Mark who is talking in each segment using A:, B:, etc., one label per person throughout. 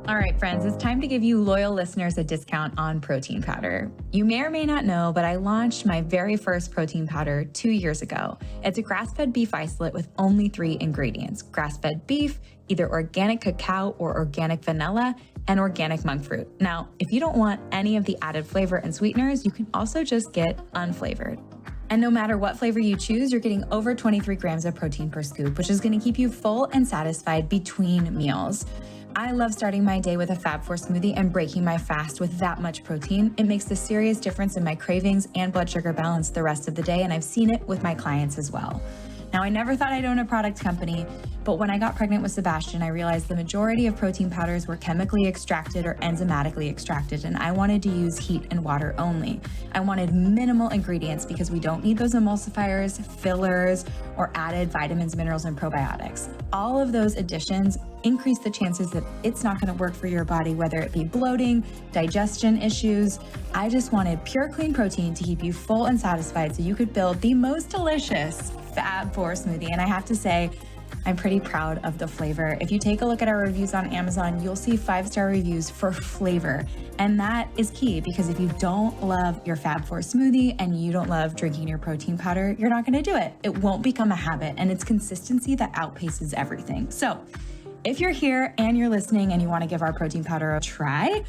A: All right, friends, it's time to give you loyal listeners a discount on protein powder. You may or may not know, but I launched my very first protein powder 2 years ago. It's a grass-fed beef isolate with only 3 ingredients: grass-fed beef, either organic cacao or organic vanilla, and organic monk fruit. Now, if you don't want any of the added flavor and sweeteners, you can also just get unflavored. And no matter what flavor you choose, you're getting over 23 grams of protein per scoop, which is going to keep you full and satisfied between meals. I love starting my day with a Fab4 smoothie and breaking my fast with that much protein. It makes a serious difference in my cravings and blood sugar balance the rest of the day, and I've seen it with my clients as well. Now, I never thought I'd own a product company, but when I got pregnant with Sebastian, I realized the majority of protein powders were chemically extracted or enzymatically extracted, and I wanted to use heat and water only. I wanted minimal ingredients because we don't need those emulsifiers, fillers, or added vitamins, minerals, and probiotics. All of those additions increase the chances that it's not going to work for your body, whether it be bloating, digestion issues. I just wanted pure, clean protein to keep you full and satisfied so you could build the most delicious Fab4 smoothie. And I have to say, I'm pretty proud of the flavor. If you take a look at our reviews on Amazon, you'll see 5-star reviews for flavor. And that is key, because if you don't love your Fab4 smoothie and you don't love drinking your protein powder, you're not going to do it. It won't become a habit, and it's consistency that outpaces everything. So if you're here and you're listening and you want to give our protein powder a try,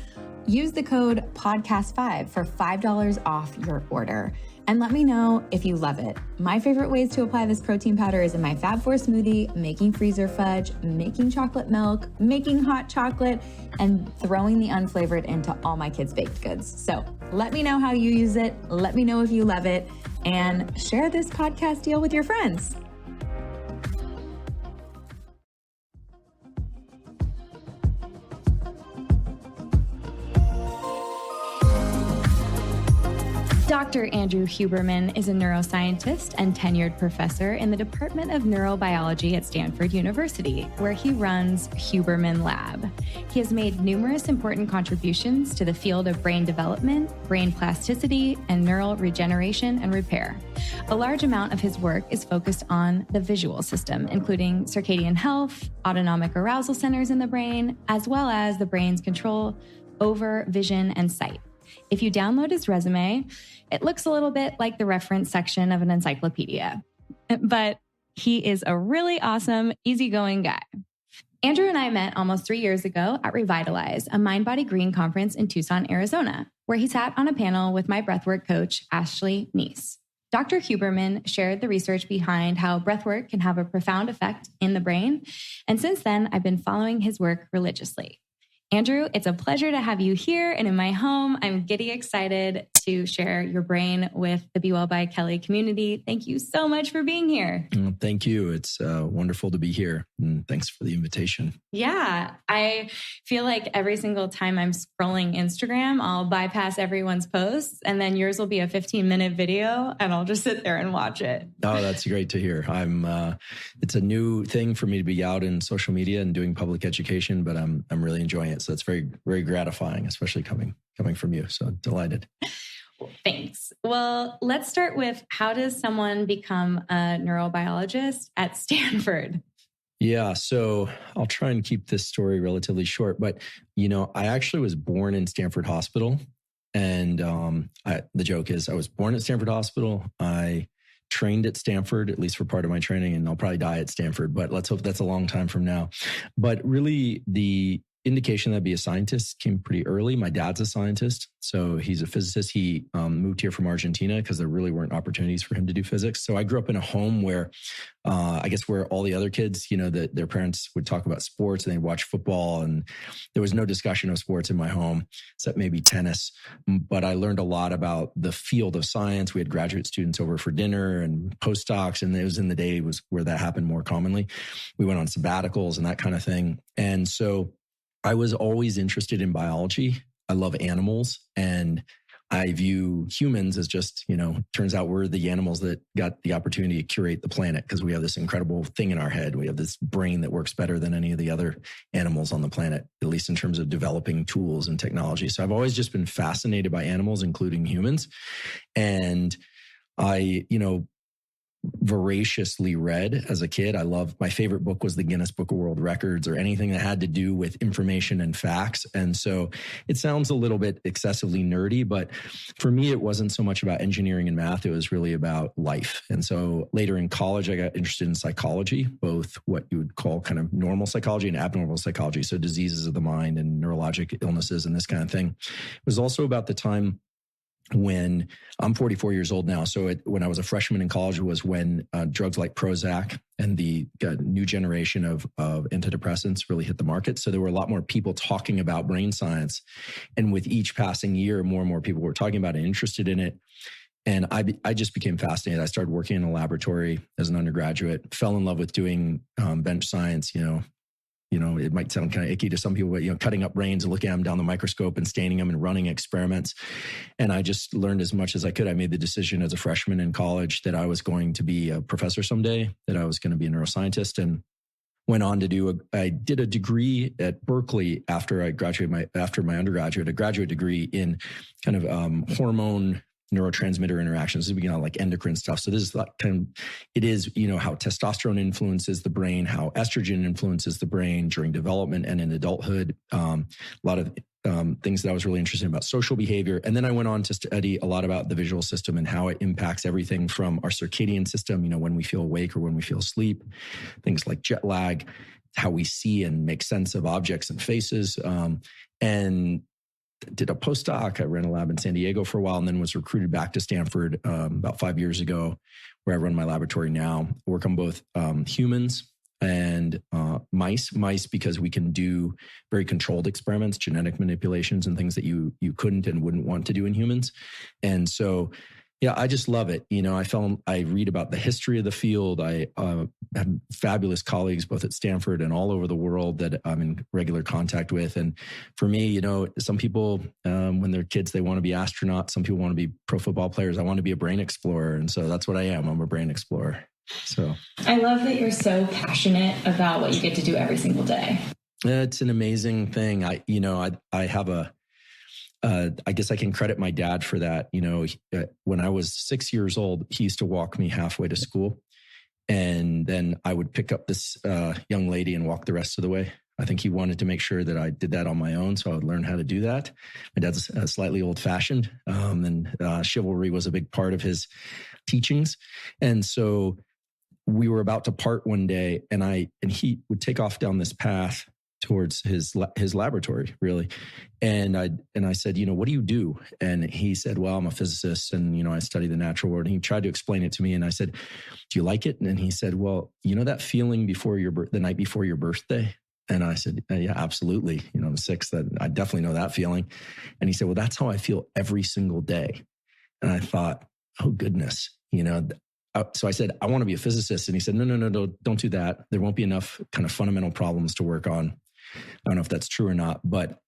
A: use the code PODCAST5 for $5 off your order. And let me know if you love it. My favorite ways to apply this protein powder is in my Fab4 smoothie, making freezer fudge, making chocolate milk, making hot chocolate, and throwing the unflavored into all my kids' baked goods. So let me know how you use it. Let me know if you love it, and share this podcast deal with your friends. Dr. Andrew Huberman is a neuroscientist and tenured professor in the Department of Neurobiology at Stanford University, where he runs Huberman Lab. He has made numerous important contributions to the field of brain development, brain plasticity, and neural regeneration and repair. A large amount of his work is focused on the visual system, including circadian health, autonomic arousal centers in the brain, as well as the brain's control over vision and sight. If you download his resume, it looks a little bit like the reference section of an encyclopedia. But he is a really awesome, easygoing guy. Andrew and I met almost 3 years ago at Revitalize, a mindbodygreen conference in Tucson, Arizona, where he sat on a panel with my breathwork coach, Ashley Neese. Dr. Huberman shared the research behind how breathwork can have a profound effect in the brain. And since then, I've been following his work religiously. Andrew, it's a pleasure to have you here and in my home. I'm giddy excited to share your brain with the Be Well by Kelly community. Thank you so much for being here.
B: Thank you. It's wonderful to be here. And thanks for the invitation.
A: Yeah, I feel like every single time I'm scrolling Instagram, I'll bypass everyone's posts, and then yours will be a 15-minute video and I'll just sit there and watch it.
B: Oh, that's great to hear. It's a new thing for me to be out in social media and doing public education, but I'm really enjoying it. So it's very, very gratifying, especially coming from you. So delighted.
A: Thanks. Well, let's start with, how does someone become a neurobiologist at Stanford?
B: Yeah, so I'll try and keep this story relatively short, but I actually was born in Stanford Hospital, and the joke is I was born at Stanford Hospital. I trained at Stanford, at least for part of my training, and I'll probably die at Stanford, but let's hope that's a long time from now. But really, the indication that I'd be a scientist came pretty early. My dad's a scientist, so he's a physicist. He moved here from Argentina because there really weren't opportunities for him to do physics. So I grew up in a home where, where all the other kids, their parents would talk about sports and they'd watch football, and there was no discussion of sports in my home, except maybe tennis. But I learned a lot about the field of science. We had graduate students over for dinner and postdocs, and it was in the day was where that happened more commonly. We went on sabbaticals and that kind of thing. And so I was always interested in biology. I love animals, and I view humans as just, turns out we're the animals that got the opportunity to curate the planet because we have this incredible thing in our head. We have this brain that works better than any of the other animals on the planet, at least in terms of developing tools and technology. So I've always just been fascinated by animals, including humans. And I, voraciously read as a kid. My favorite book was the Guinness Book of World Records or anything that had to do with information and facts. And so it sounds a little bit excessively nerdy, but for me, it wasn't so much about engineering and math. It was really about life. And so later in college, I got interested in psychology, both what you would call kind of normal psychology and abnormal psychology. So diseases of the mind and neurologic illnesses and this kind of thing. It was also about the time when I'm 44 years old now. So when I was a freshman in college was when drugs like Prozac and the new generation of antidepressants really hit the market. So there were a lot more people talking about brain science. And with each passing year, more and more people were talking about it and interested in it. And I just became fascinated. I started working in a laboratory as an undergraduate, fell in love with doing bench science, it might sound kind of icky to some people, but, cutting up brains and looking at them down the microscope and staining them and running experiments. And I just learned as much as I could. I made the decision as a freshman in college that I was going to be a professor someday, that I was going to be a neuroscientist, and went on to I did a degree at Berkeley after I graduated after my undergraduate, a graduate degree in kind of hormone neurotransmitter interactions, like endocrine stuff. So this is like it is, how testosterone influences the brain, how estrogen influences the brain during development and in adulthood. A lot of things that I was really interested in about social behavior. And then I went on to study a lot about the visual system and how it impacts everything from our circadian system, when we feel awake or when we feel asleep, things like jet lag, how we see and make sense of objects and faces. And did a postdoc. I ran a lab in San Diego for a while and then was recruited back to Stanford about 5 years ago, where I run my laboratory now. I work on both humans and mice because we can do very controlled experiments, genetic manipulations and things that you couldn't and wouldn't want to do in humans. And so, yeah, I just love it. I read about the history of the field. I have fabulous colleagues both at Stanford and all over the world that I'm in regular contact with. And for me, some people, when they're kids, they want to be astronauts. Some people want to be pro football players. I want to be a brain explorer. And so that's what I am. I'm a brain explorer. So
A: I love that you're so passionate about what you get to do every single day.
B: It's an amazing thing. I have I guess I can credit my dad for that. When I was 6 years old, he used to walk me halfway to school. And then I would pick up this young lady and walk the rest of the way. I think he wanted to make sure that I did that on my own, so I would learn how to do that. My dad's slightly old-fashioned, and chivalry was a big part of his teachings. And so we were about to part one day, and he would take off down this path towards his laboratory, really. And I said, what do you do? And he said, well, I'm a physicist and, I study the natural world. And he tried to explain it to me. And I said, do you like it? And he said, well, that feeling before the night before your birthday? And I said, yeah, absolutely. I'm 6, that I definitely know that feeling. And he said, well, that's how I feel every single day. And I thought, oh goodness, so I said, I want to be a physicist. And he said, no, don't do that. There won't be enough kind of fundamental problems to work on. I don't know if that's true or not, but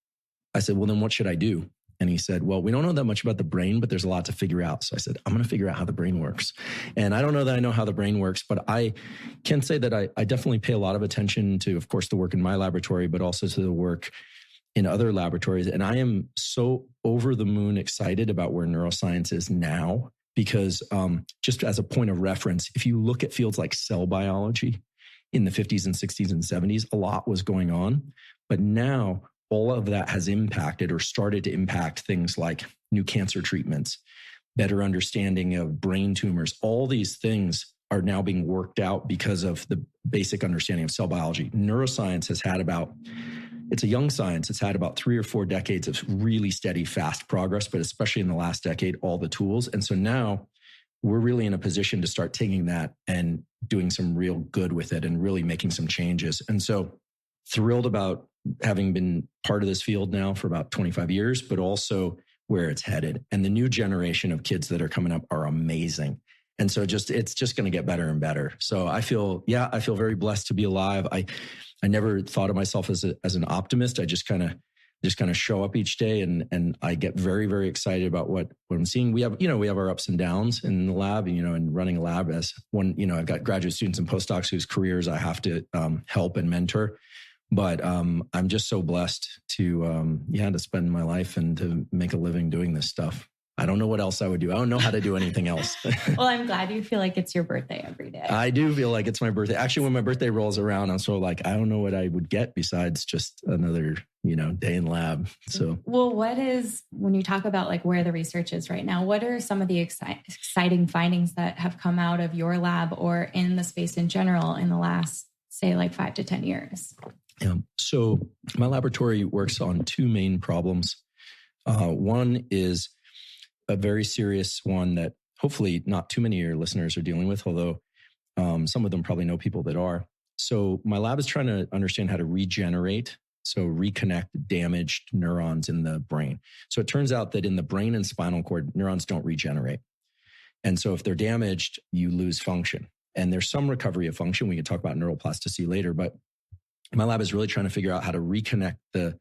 B: I said, well, then what should I do? And he said, well, we don't know that much about the brain, but there's a lot to figure out. So I said, I'm going to figure out how the brain works. And I don't know that I know how the brain works, but I can say that I definitely pay a lot of attention to, of course, the work in my laboratory, but also to the work in other laboratories. And I am so over the moon excited about where neuroscience is now, because just as a point of reference, if you look at fields like cell biology, in the 50s and 60s and 70s, a lot was going on. But now all of that has impacted or started to impact things like new cancer treatments, better understanding of brain tumors. All these things are now being worked out because of the basic understanding of cell biology. Neuroscience has had it's a young science. It's had about 3 or 4 decades of really steady, fast progress, but especially in the last decade, all the tools. And so now we're really in a position to start taking that and doing some real good with it and really making some changes. And so thrilled about having been part of this field now for about 25 years, but also where it's headed. And the new generation of kids that are coming up are amazing. And so it's just going to get better and better. So I feel very blessed to be alive. I never thought of myself as an optimist. I just kind of show up each day and I get very, very excited about what I'm seeing. We have our ups and downs in the lab, and running a lab as one, I've got graduate students and postdocs whose careers I have to help and mentor. But I'm just so blessed to spend my life and to make a living doing this stuff. I don't know what else I would do. I don't know how to do anything else.
A: Well, I'm glad you feel like it's your birthday every day.
B: I do feel like it's my birthday. Actually, when my birthday rolls around, I'm sort of like, I don't know what I would get besides just another, day in lab. So,
A: well, when you talk about like where the research is right now, what are some of the exciting findings that have come out of your lab or in the space in general in the last, say, like 5 to 10 years?
B: So my laboratory works on two main problems. One is a very serious one that hopefully not too many of your listeners are dealing with, although some of them probably know people that are. So my lab is trying to understand how to regenerate, so reconnect damaged neurons in the brain. So it turns out that in the brain and spinal cord, neurons don't regenerate. And so if they're damaged, you lose function. And there's some recovery of function. We can talk about neuroplasticity later, but my lab is really trying to figure out how to reconnect the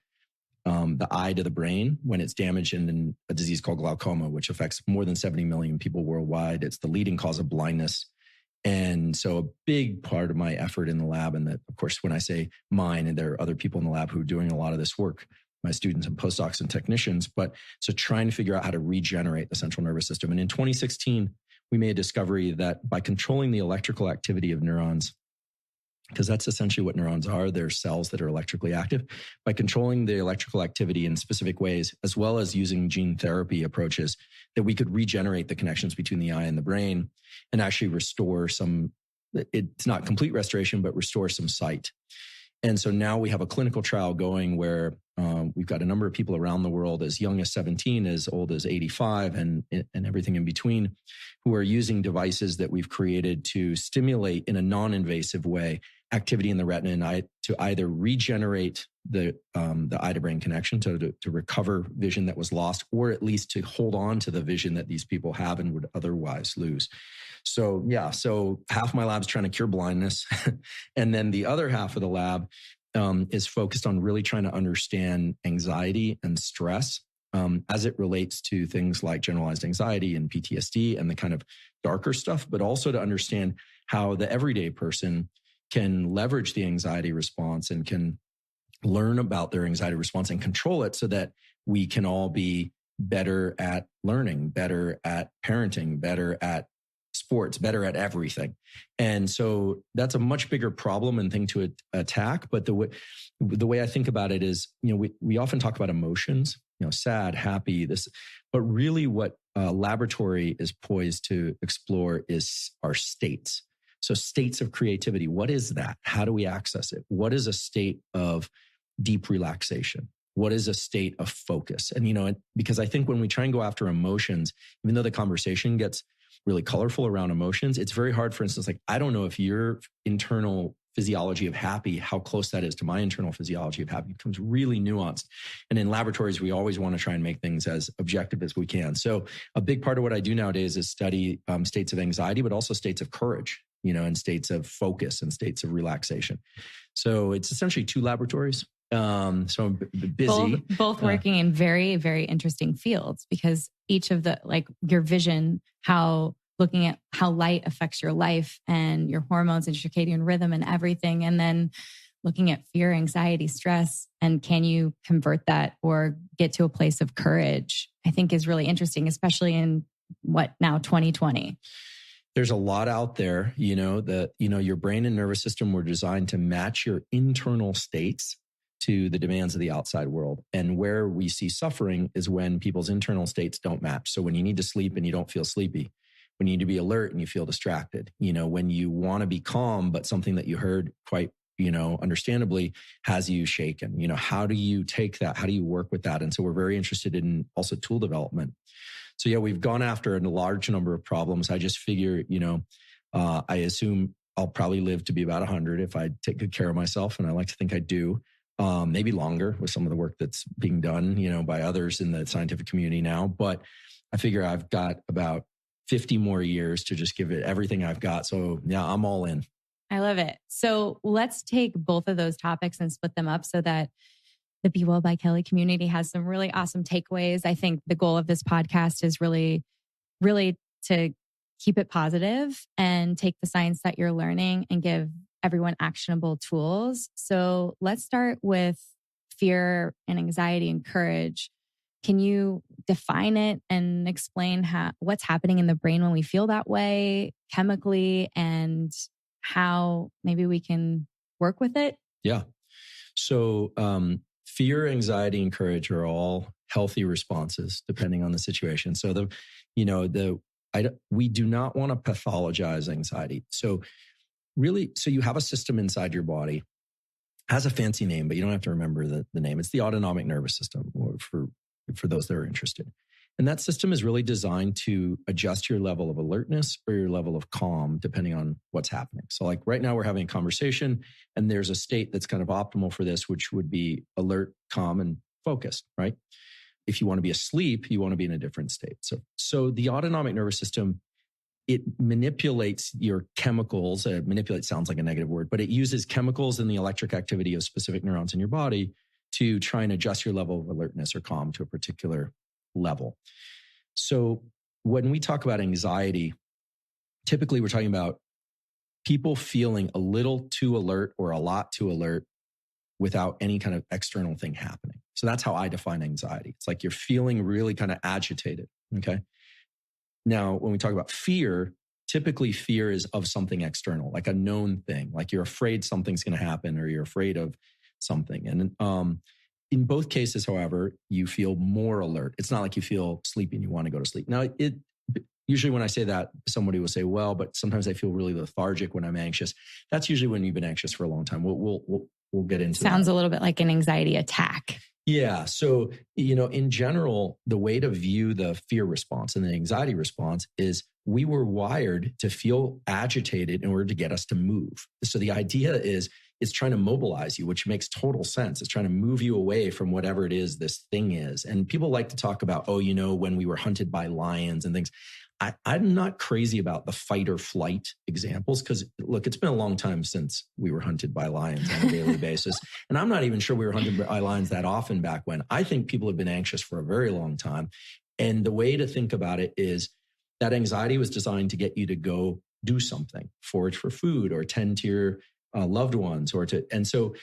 B: eye to the brain when it's damaged in a disease called glaucoma, which affects more than 70 million people worldwide. It's the leading cause of blindness. And so a big part of my effort in the lab, and that, of course, when I say mine, and there are other people in the lab who are doing a lot of this work, my students and postdocs and technicians, but so trying to figure out how to regenerate the central nervous system. And in 2016, we made a discovery that by controlling the electrical activity of neurons, because that's essentially what neurons are. They're cells that are electrically active. By controlling the electrical activity in specific ways, as well as using gene therapy approaches, that we could regenerate the connections between the eye and the brain and actually restore some, it's not complete restoration, but restore some sight. And so now we have a clinical trial going where we've got a number of people around the world, as young as 17, as old as 85, and everything in between, who are using devices that we've created to stimulate in a non-invasive way activity in the retina and eye to either regenerate the eye to brain connection to recover vision that was lost, or at least to hold on to the vision that these people have and would otherwise lose. So half my lab's trying to cure blindness. And then the other half of the lab is focused on really trying to understand anxiety and stress as it relates to things like generalized anxiety and PTSD and the kind of darker stuff, but also to understand how the everyday person can leverage the anxiety response and can learn about their anxiety response and control it so that we can all be better at learning, better at parenting, better at sports, better at everything. And so that's a much bigger problem and thing to attack. But the way I think about it is, we often talk about emotions, sad, happy, this, but really what a laboratory is poised to explore is our states. So states of creativity, what is that? How do we access it? What is a state of deep relaxation? What is a state of focus? And, because I think when we try and go after emotions, even though the conversation gets really colorful around emotions, it's very hard. For instance, like, I don't know if your internal physiology of happy, how close that is to my internal physiology of happy. It becomes really nuanced. And in laboratories, we always want to try and make things as objective as we can. So a big part of what I do nowadays is study states of anxiety, but also states of courage, and states of focus and states of relaxation. So it's essentially two laboratories. So I'm busy.
A: Both working in very, very interesting fields, because each of the, like your vision, looking at how light affects your life and your hormones and circadian rhythm and everything. And then looking at fear, anxiety, stress, and can you convert that or get to a place of courage, I think is really interesting, especially in 2020.
B: There's a lot out there, your brain and nervous system were designed to match your internal states to the demands of the outside world. And where we see suffering is when people's internal states don't match. So when you need to sleep and you don't feel sleepy, when you need to be alert and you feel distracted, when you want to be calm, but something that you heard quite, understandably has you shaken, how do you take that? How do you work with that? And so we're very interested in also tool development. So yeah, we've gone after a large number of problems. I just figure, I assume I'll probably live to be about 100 if I take good care of myself. And I like to think I do. Maybe longer with some of the work that's being done, by others in the scientific community now. But I figure I've got about 50 more years to just give it everything I've got. So yeah, I'm all in.
A: I love it. So let's take both of those topics and split them up so that the Be Well by Kelly community has some really awesome takeaways. I think the goal of this podcast is really, really to keep it positive and take the science that you're learning and give everyone actionable tools. So let's start with fear and anxiety and courage. Can you define it and explain what's happening in the brain when we feel that way chemically and how maybe we can work with it?
B: Yeah. So fear, anxiety, and courage are all healthy responses depending on the situation. So we do not want to pathologize anxiety. So you have a system inside your body, has a fancy name, but you don't have to remember the name. It's the autonomic nervous system, for those that are interested. And that system is really designed to adjust your level of alertness or your level of calm, depending on what's happening. So like right now we're having a conversation and there's a state that's kind of optimal for this, which would be alert, calm, and focused, right? If you want to be asleep, you want to be in a different state. So the autonomic nervous system, it manipulates your chemicals. Manipulate sounds like a negative word, but it uses chemicals and the electric activity of specific neurons in your body to try and adjust your level of alertness or calm to a particular level. So when we talk about anxiety, typically we're talking about people feeling a little too alert or a lot too alert without any kind of external thing happening. So that's how I define anxiety. It's like you're feeling really kind of agitated. Okay. Now, when we talk about fear, typically fear is of something external, like a known thing, like you're afraid something's going to happen or you're afraid of something. And in both cases, however, you feel more alert. It's not like you feel sleepy and you want to go to sleep. Now, usually when I say that, somebody will say, well, but sometimes I feel really lethargic when I'm anxious. That's usually when you've been anxious for a long time. We'll get into that.
A: Sounds a little bit like an anxiety attack.
B: Yeah. So, in general, the way to view the fear response and the anxiety response is we were wired to feel agitated in order to get us to move. So the idea is it's trying to mobilize you, which makes total sense. It's trying to move you away from whatever it is this thing is. And people like to talk about, when we were hunted by lions and things. I'm not crazy about the fight or flight examples because, look, it's been a long time since we were hunted by lions on a daily basis. And I'm not even sure we were hunted by lions that often back when. I think people have been anxious for a very long time. And the way to think about it is that anxiety was designed to get you to go do something, forage for food or tend to your loved ones and so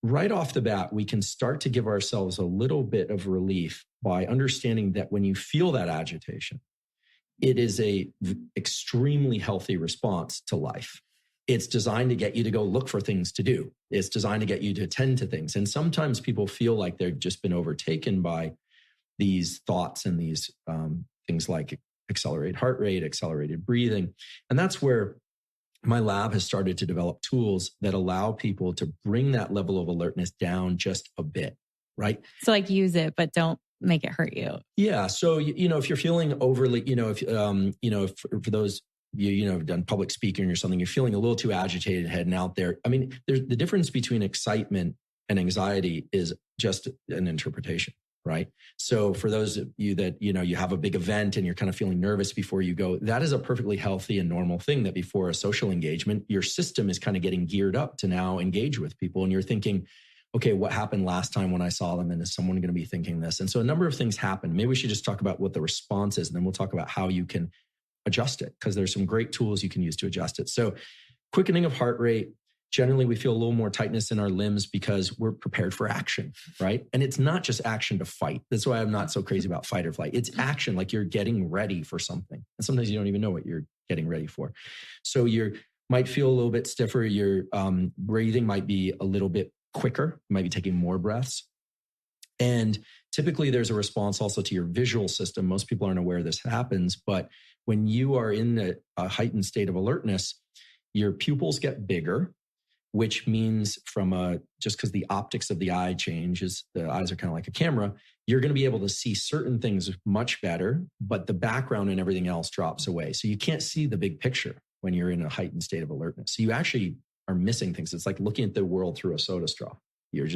B: right off the bat, we can start to give ourselves a little bit of relief by understanding that when you feel that agitation, it is a extremely healthy response to life. It's designed to get you to go look for things to do. It's designed to get you to attend to things. And sometimes people feel like they've just been overtaken by these thoughts and these things like accelerated heart rate, accelerated breathing. And that's where my lab has started to develop tools that allow people to bring that level of alertness down just a bit, right?
A: So like use it, but don't make it hurt you.
B: Yeah. So, if you're feeling overly, for those, have done public speaking or something, you're feeling a little too agitated heading out there. I mean, there's the difference between excitement and anxiety is just an interpretation, right? So for those of you that, you have a big event and you're kind of feeling nervous before you go, that is a perfectly healthy and normal thing that before a social engagement, your system is kind of getting geared up to now engage with people. And you're thinking, okay, what happened last time when I saw them? And is someone going to be thinking this? And so a number of things happen. Maybe we should just talk about what the response is, and then we'll talk about how you can adjust it, because there's some great tools you can use to adjust it. So quickening of heart rate. Generally, we feel a little more tightness in our limbs because we're prepared for action, right? And it's not just action to fight. That's why I'm not so crazy about fight or flight. It's action, like you're getting ready for something. And sometimes you don't even know what you're getting ready for. So you might feel a little bit stiffer. Your breathing might be a little bit quicker. You might be taking more breaths. And typically there's a response also to your visual system. Most people aren't aware this happens, but when you are in a heightened state of alertness, your pupils get bigger, which means just because the optics of the eye changes, the eyes are kind of like a camera, you're going to be able to see certain things much better, but the background and everything else drops away. So you can't see the big picture when you're in a heightened state of alertness. So you actually are missing things. It's like looking at the world through a soda straw. You're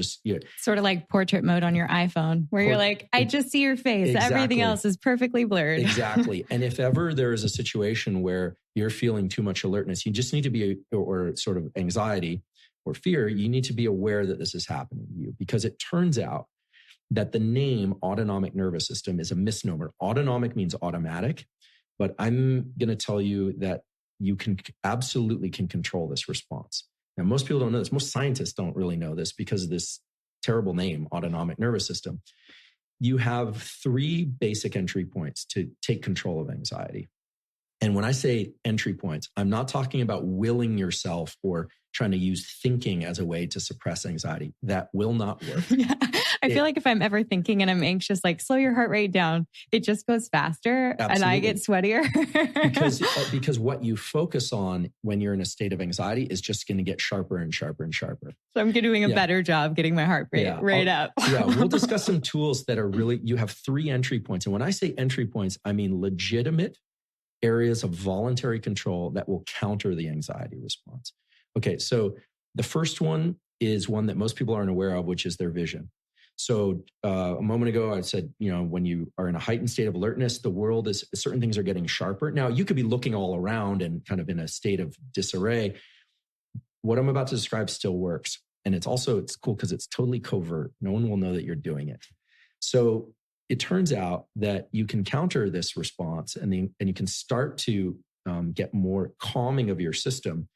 A: sort of like portrait mode on your iPhone where you're like, I just see your face. Exactly. Everything else is perfectly blurred.
B: Exactly. And if ever there is a situation where you're feeling too much alertness, you just need to be, or sort of anxiety or fear, you need to be aware that this is happening to you, because it turns out that the name autonomic nervous system is a misnomer. Autonomic means automatic, but I'm going to tell you that you absolutely can control this response. Now, most people don't know this. Most scientists don't really know this because of this terrible name, autonomic nervous system. you have 3 basic entry points to take control of anxiety. And when I say entry points, I'm not talking about willing yourself or trying to use thinking as a way to suppress anxiety. That will not work.
A: Yeah. I feel like if I'm ever thinking and I'm anxious, like slow your heart rate down, it just goes faster.
B: Absolutely.
A: And I get sweatier.
B: because what you focus on when you're in a state of anxiety is just going to get sharper and sharper and sharper.
A: So I'm doing a better job getting my heart rate up.
B: We'll discuss some tools that are really, you have 3 entry points. And when I say entry points, I mean legitimate areas of voluntary control that will counter the anxiety response. Okay, so the first one is one that most people aren't aware of, which is their vision. So a moment ago, I said, when you are in a heightened state of alertness, the world is, certain things are getting sharper. Now, you could be looking all around and kind of in a state of disarray. What I'm about to describe still works. And it's cool because it's totally covert. No one will know that you're doing it. So it turns out that you can counter this response and you can start to get more calming of your system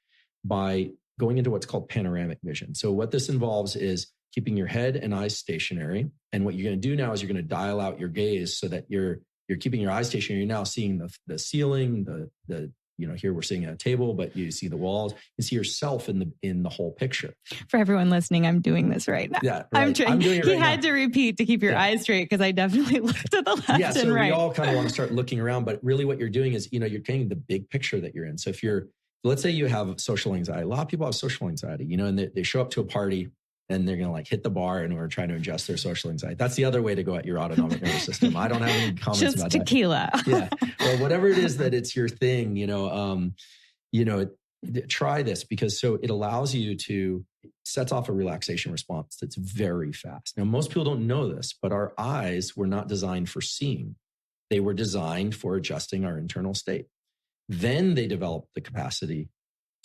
B: by going into what's called panoramic vision. So what this involves is keeping your head and eyes stationary. And what you're going to do now is you're going to dial out your gaze so that you're keeping your eyes stationary. You're now seeing the ceiling, the here we're seeing a table, but you see the walls. You see yourself in the whole picture.
A: For everyone listening, I'm doing this right now.
B: Yeah, right. I'm doing it
A: right now. He had to repeat to keep your eyes straight because I definitely looked to the left and right.
B: So we all kind of want to start looking around, but really what you're doing is, you're getting the big picture that you're in. So let's say you have social anxiety. A lot of people have social anxiety, and they show up to a party and they're going to hit the bar and we're trying to adjust their social anxiety. That's the other way to go at your autonomic nervous system. I don't have any comments
A: just
B: about
A: tequila.
B: That. Yeah. Well, whatever it is that it's your thing, try this because it allows you to sets off a relaxation response that's very fast. Now, most people don't know this, but our eyes were not designed for seeing. They were designed for adjusting our internal state. Then they developed the capacity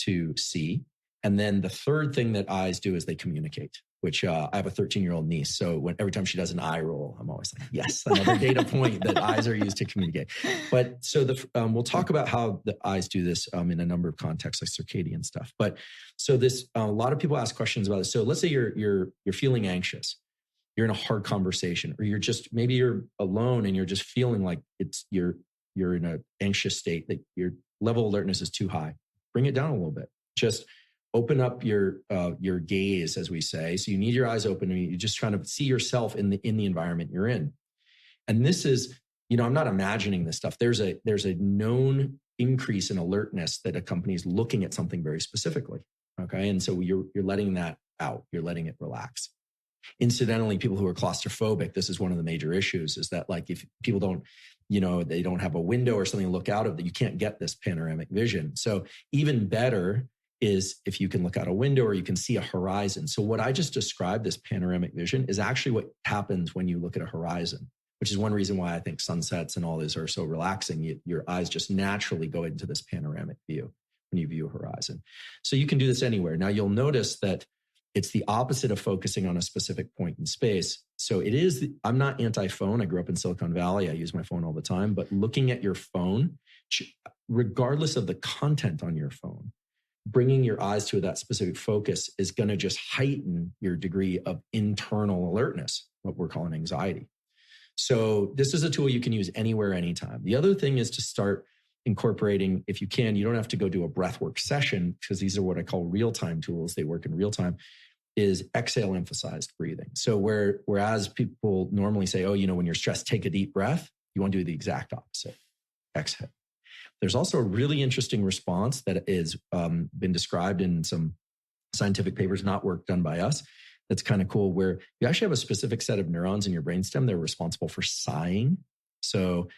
B: to see. And then the third thing that eyes do is they communicate, which I have a 13-year-old niece. So every time she does an eye roll, I'm always like, yes, another data point that eyes are used to communicate. But so we'll talk about how the eyes do this in a number of contexts, like circadian stuff. But so this, a lot of people ask questions about this. So let's say you're feeling anxious. You're in a hard conversation, or maybe you're alone and you're just feeling like you're in an anxious state, that your level of alertness is too high. Bring it down a little bit. Just open up your gaze, as we say. So you need your eyes open and you're just trying to see yourself in the environment you're in. And this is, I'm not imagining this stuff. There's a known increase in alertness that accompanies looking at something very specifically. Okay. And so you're letting that out. You're letting it relax. Incidentally, people who are claustrophobic, this is one of the major issues, is that if people don't, they don't have a window or something to look out of, that you can't get this panoramic vision. So even better is if you can look out a window or you can see a horizon. So what I just described, this panoramic vision, is actually what happens when you look at a horizon, which is one reason why I think sunsets and all this are so relaxing. Your eyes just naturally go into this panoramic view when you view a horizon. So you can do this anywhere. Now you'll notice that it's the opposite of focusing on a specific point in space. So I'm not anti-phone. I grew up in Silicon Valley. I use my phone all the time, but looking at your phone, regardless of the content on your phone, bringing your eyes to that specific focus is going to just heighten your degree of internal alertness, what we're calling anxiety. So this is a tool you can use anywhere, anytime. The other thing is to start incorporating, if you can, you don't have to go do a breathwork session, because these are what I call real-time tools. They work in real time, is exhale emphasized breathing. So whereas people normally say, when you're stressed, take a deep breath, you want to do the exact opposite. Exhale. There's also a really interesting response that is been described in some scientific papers, not work done by us. That's kind of cool, where you actually have a specific set of neurons in your brainstem that are responsible for sighing. So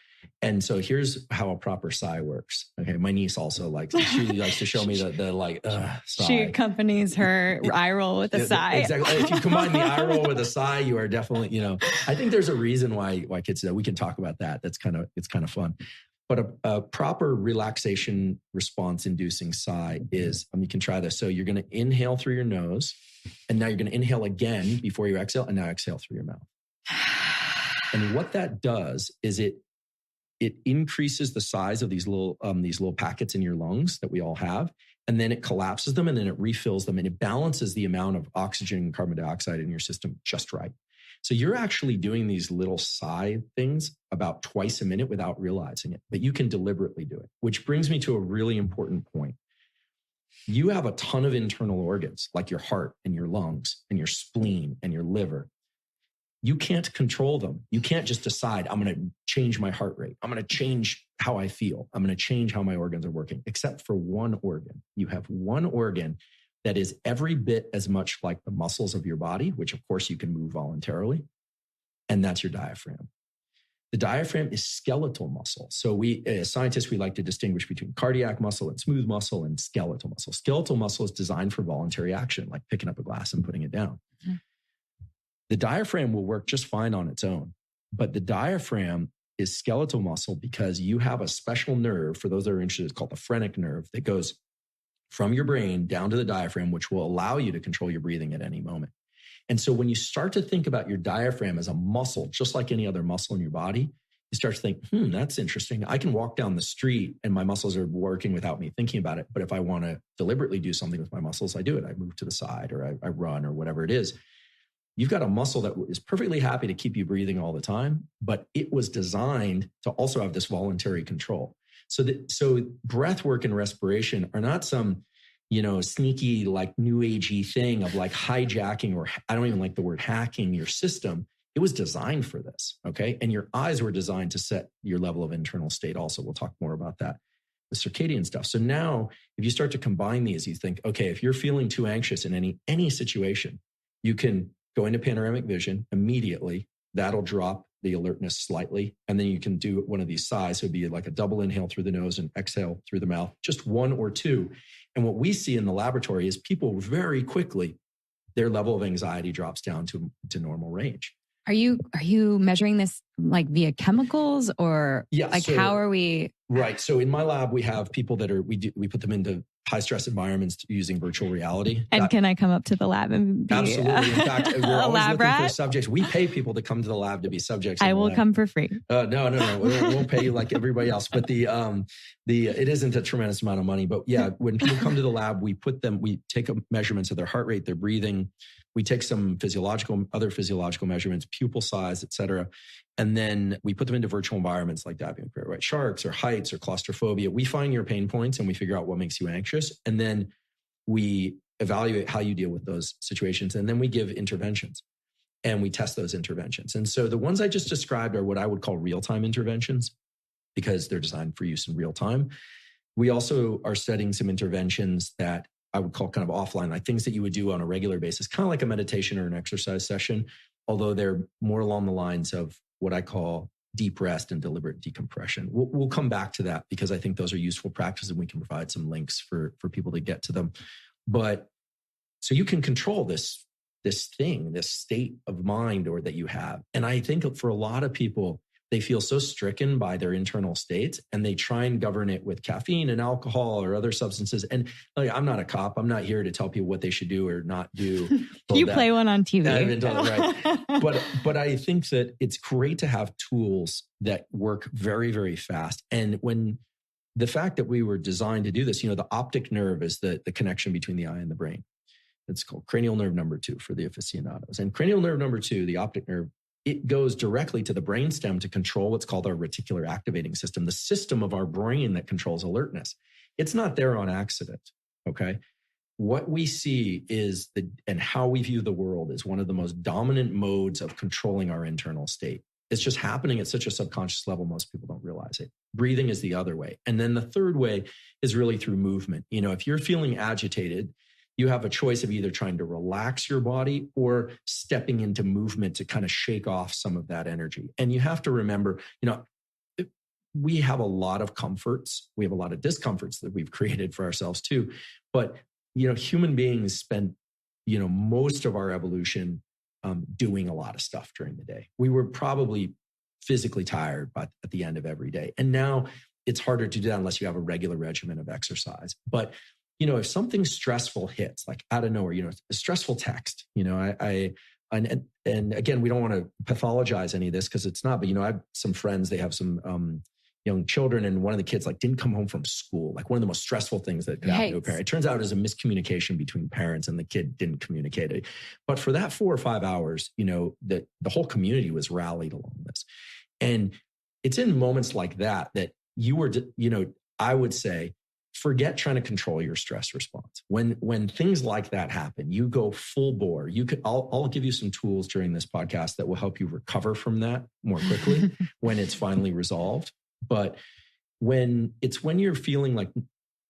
B: here's how a proper sigh works. Okay, my niece also likes to show me the sigh.
A: She accompanies her eye roll with a sigh.
B: Exactly. If you combine the eye roll with a sigh, you are definitely, I think there's a reason why kids do that. We can talk about that. It's kind of fun. But a proper relaxation response inducing sigh is, you can try this. So you're going to inhale through your nose, and now you're going to inhale again before you exhale, and now exhale through your mouth. And what that does is it increases the size of these little packets in your lungs that we all have, and then it collapses them, and then it refills them, and it balances the amount of oxygen and carbon dioxide in your system just right. So you're actually doing these little side things about twice a minute without realizing it, but you can deliberately do it, which brings me to a really important point. You have a ton of internal organs like your heart and your lungs and your spleen and your liver. You can't control them. You can't just decide, I'm going to change my heart rate. I'm going to change how I feel. I'm going to change how my organs are working, except for one organ. You have one organ that is every bit as much like the muscles of your body, which of course you can move voluntarily. And that's your diaphragm. The diaphragm is skeletal muscle. So we, as scientists, we like to distinguish between cardiac muscle and smooth muscle and skeletal muscle. Skeletal muscle is designed for voluntary action, like picking up a glass and putting it down. Mm-hmm. The diaphragm will work just fine on its own, but the diaphragm is skeletal muscle because you have a special nerve, for those that are interested, it's called the phrenic nerve, that goes from your brain down to the diaphragm, which will allow you to control your breathing at any moment. And so when you start to think about your diaphragm as a muscle, just like any other muscle in your body, you start to think, that's interesting. I can walk down the street and my muscles are working without me thinking about it. But if I want to deliberately do something with my muscles, I do it. I move to the side or I run or whatever it is. You've got a muscle that is perfectly happy to keep you breathing all the time, but it was designed to also have this voluntary control. So breath work and respiration are not some, sneaky, like new agey thing of like hijacking, or I don't even like the word hacking your system. It was designed for this. Okay. And your eyes were designed to set your level of internal state. Also, we'll talk more about that, the circadian stuff. So now if you start to combine these, you think, okay, if you're feeling too anxious in any situation, you can go into panoramic vision immediately. That'll drop the alertness slightly. And then you can do one of these sighs. So it'd be like a double inhale through the nose and exhale through the mouth, just one or two. And what we see in the laboratory is people very quickly, their level of anxiety drops down to normal range.
A: Are you measuring this like via chemicals or how are we?
B: Right. So in my lab, we have people that we put them into high stress environments using virtual reality.
A: And can I come up to the lab and be
B: absolutely? In fact, we're always
A: lab
B: looking
A: rat?
B: For subjects. We pay people to come to the lab to be subjects.
A: I will come for free.
B: No. We won't pay you like everybody else. But it isn't a tremendous amount of money. But yeah, when people come to the lab, we take measurements of their heart rate, their breathing. We take some other physiological measurements, pupil size, et cetera. And then we put them into virtual environments like diving with great white sharks or heights or claustrophobia. We find your pain points and we figure out what makes you anxious. And then we evaluate how you deal with those situations. And then we give interventions and we test those interventions. And so the ones I just described are what I would call real-time interventions because they're designed for use in real time. We also are studying some interventions that I would call kind of offline, like things that you would do on a regular basis, kind of like a meditation or an exercise session, although they're more along the lines of what I call deep rest and deliberate decompression. We'll come back to that because I think those are useful practices and we can provide some links for people to get to them. But so you can control this state of mind or that you have. And I think for a lot of people, they feel so stricken by their internal states and they try and govern it with caffeine and alcohol or other substances. And I'm not a cop. I'm not here to tell people what they should do or not do.
A: You play one on TV.
B: Right. But I think that it's great to have tools that work very, very fast. And when the fact that we were designed to do this, the optic nerve is the connection between the eye and the brain. It's called cranial nerve number 2 for the aficionados. And cranial nerve number 2, the optic nerve, it goes directly to the brainstem to control what's called our reticular activating system, the system of our brain that controls alertness. It's not there on accident, okay? What we see is and how we view the world is one of the most dominant modes of controlling our internal state. It's just happening at such a subconscious level, most people don't realize it. Breathing is the other way. And then the third way is really through movement. If you're feeling agitated, you have a choice of either trying to relax your body or stepping into movement to kind of shake off some of that energy. And you have to remember, we have a lot of comforts. We have a lot of discomforts that we've created for ourselves too. But, human beings spend, most of our evolution doing a lot of stuff during the day. We were probably physically tired at the end of every day. And now it's harder to do that unless you have a regular regimen of exercise. But if something stressful hits, like out of nowhere, a stressful text, and again, we don't want to pathologize any of this because it's not, but I have some friends, they have some, young children, and one of the kids like didn't come home from school, like one of the most stressful things that could happen to a parent. It turns out it was a miscommunication between parents, and the kid didn't communicate it. But for that 4 or 5 hours, the whole community was rallied along this. And it's in moments like that you were, I would say, forget trying to control your stress response. When things like that happen, you go full bore. I'll give you some tools during this podcast that will help you recover from that more quickly when it's finally resolved. But when you're feeling like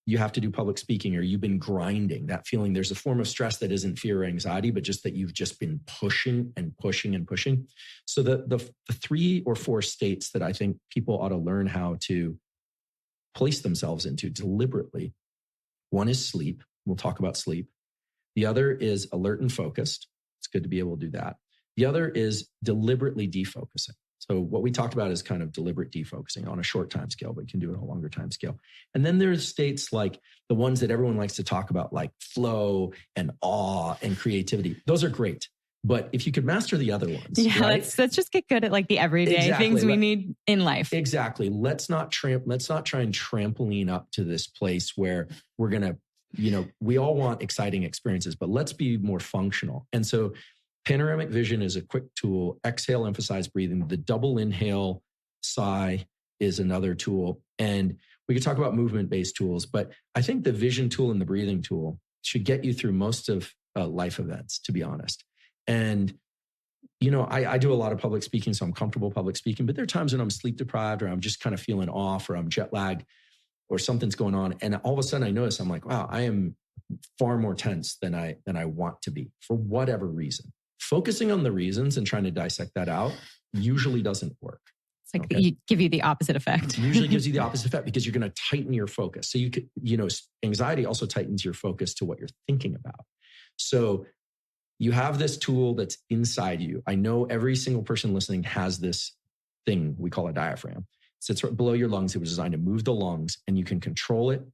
B: you have to do public speaking, or you've been grinding, that feeling, there's a form of stress that isn't fear or anxiety, but just that you've just been pushing and pushing and pushing. So the 3 or 4 states that I think people ought to learn how to place themselves into deliberately. One is sleep. We'll talk about sleep. The other is alert and focused. It's good to be able to do that. The other is deliberately defocusing. So what we talked about is kind of deliberate defocusing on a short time scale, but you can do it on a longer time scale. And then there's states like the ones that everyone likes to talk about, like flow and awe and creativity. Those are great. But if you could master the other ones, right?
A: let's just get good at like the everyday things we need in life.
B: Exactly. Let's not try and trampoline up to this place where we're going to, we all want exciting experiences, but let's be more functional. And so panoramic vision is a quick tool. Exhale, emphasize breathing. The double inhale, sigh is another tool. And we could talk about movement-based tools, but I think the vision tool and the breathing tool should get you through most of life events, to be honest. And, I do a lot of public speaking, so I'm comfortable public speaking, but there are times when I'm sleep deprived, or I'm just kind of feeling off, or I'm jet lagged, or something's going on. And all of a sudden I notice, I'm like, wow, I am far more tense than I want to be for whatever reason. Focusing on the reasons and trying to dissect that out usually doesn't work.
A: It's like give you the opposite effect.
B: Usually gives you the opposite effect because you're going to tighten your focus. So anxiety also tightens your focus to what you're thinking about. So you have this tool that's inside you. I know every single person listening has this thing we call a diaphragm. It sits right below your lungs. It was designed to move the lungs, and you can control it.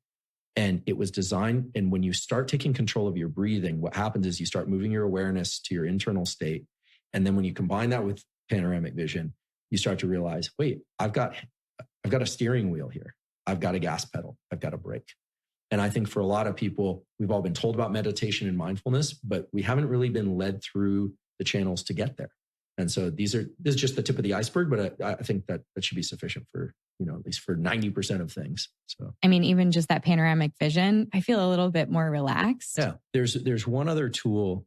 B: And it was designed. And when you start taking control of your breathing, what happens is you start moving your awareness to your internal state. And then when you combine that with panoramic vision, you start to realize, wait, I've got a steering wheel here. I've got a gas pedal. I've got a brake. And I think for a lot of people, we've all been told about meditation and mindfulness, but we haven't really been led through the channels to get there. And so this is just the tip of the iceberg, but I think that should be sufficient for, at least for 90% of things. So,
A: I mean, even just that panoramic vision, I feel a little bit more relaxed.
B: Yeah. There's one other tool,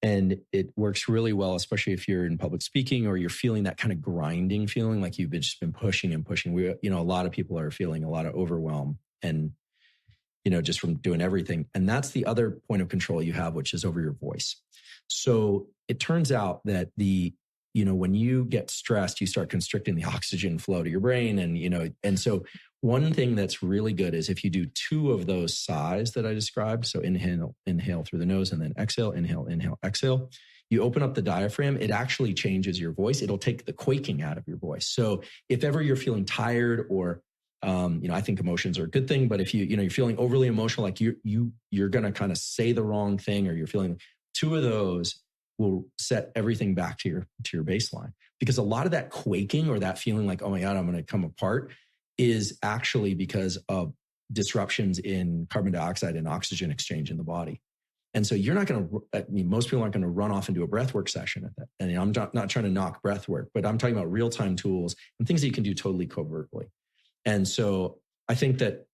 B: and it works really well, especially if you're in public speaking or you're feeling that kind of grinding feeling, like you've just been pushing and pushing. A lot of people are feeling a lot of overwhelm and, just from doing everything. And that's the other point of control you have, which is over your voice. So it turns out that when you get stressed, you start constricting the oxygen flow to your brain. And so one thing that's really good is if you do 2 of those sighs that I described. So inhale through the nose, and then exhale, inhale, exhale. You open up the diaphragm, it actually changes your voice. It'll take the quaking out of your voice. So if ever you're feeling tired, or I think emotions are a good thing, but if you're feeling overly emotional, like you're going to kind of say the wrong thing, or you're feeling 2 of those will set everything back to your baseline. Because a lot of that quaking or that feeling like, oh my God, I'm going to come apart, is actually because of disruptions in carbon dioxide and oxygen exchange in the body. And so you're not going to, most people aren't going to run off and do a breathwork session at that. And I'm not trying to knock breathwork, but I'm talking about real-time tools and things that you can do totally covertly. And so I think that,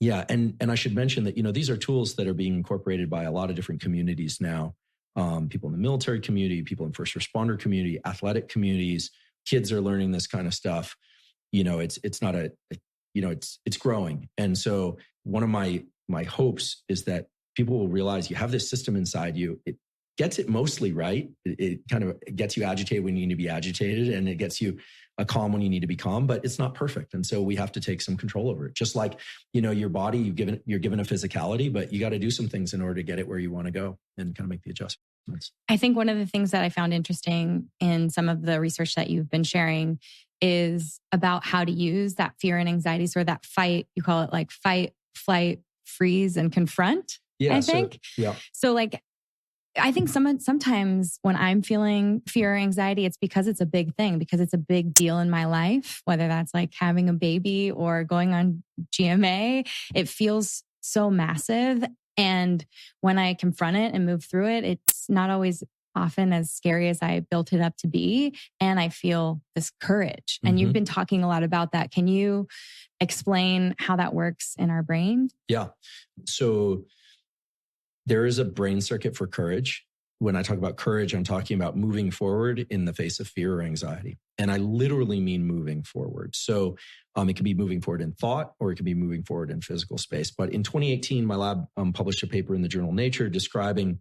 B: yeah, and I should mention that, these are tools that are being incorporated by a lot of different communities now. People in the military community, people in first responder community, athletic communities, kids are learning this kind of stuff. It's not it's growing. And so one of my hopes is that people will realize you have this system inside you. It gets it mostly right. It kind of gets you agitated when you need to be agitated, and it gets you calm when you need to be calm, but it's not perfect. And so we have to take some control over it. Just like, your body, you're given a physicality, but you got to do some things in order to get it where you want to go and kind of make the adjustments.
A: I think one of the things that I found interesting in some of the research that you've been sharing is about how to use that fear and anxiety, or that fight. You call it like fight, flight, freeze, and confront.
B: Yeah,
A: I think.
B: So
C: I think sometimes when I'm feeling fear or anxiety, it's because it's a big thing, because it's a big deal in my life, whether that's like having a baby or going on GMA. It feels so massive. And when I confront it and move through it, it's not always often as scary as I built it up to be. And I feel this courage. And you've been talking a lot about that. Can you explain how that works in our brain?
B: Yeah. So there is a brain circuit for courage. When I talk about courage, I'm talking about moving forward in the face of fear or anxiety. And I literally mean moving forward. So it can be moving forward in thought, or it can be moving forward in physical space. But in 2018, my lab published a paper in the journal Nature describing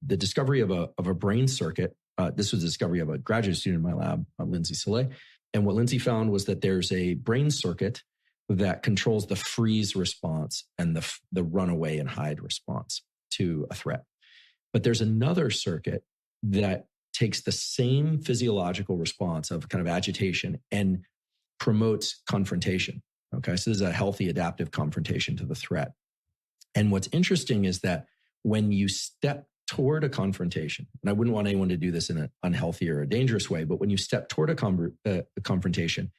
B: the discovery of a brain circuit. This was the discovery of a graduate student in my lab, Lindsay Soleil. And what Lindsay found was that there's a brain circuit that controls the freeze response and the run away and hide response to a threat. But there's another circuit that takes the same physiological response of kind of agitation and promotes confrontation. Okay, so this is a healthy adaptive confrontation to the threat. And what's interesting is that when you step toward a confrontation, and I wouldn't want anyone to do this in an unhealthy or a dangerous way, but when you step toward a confrontation,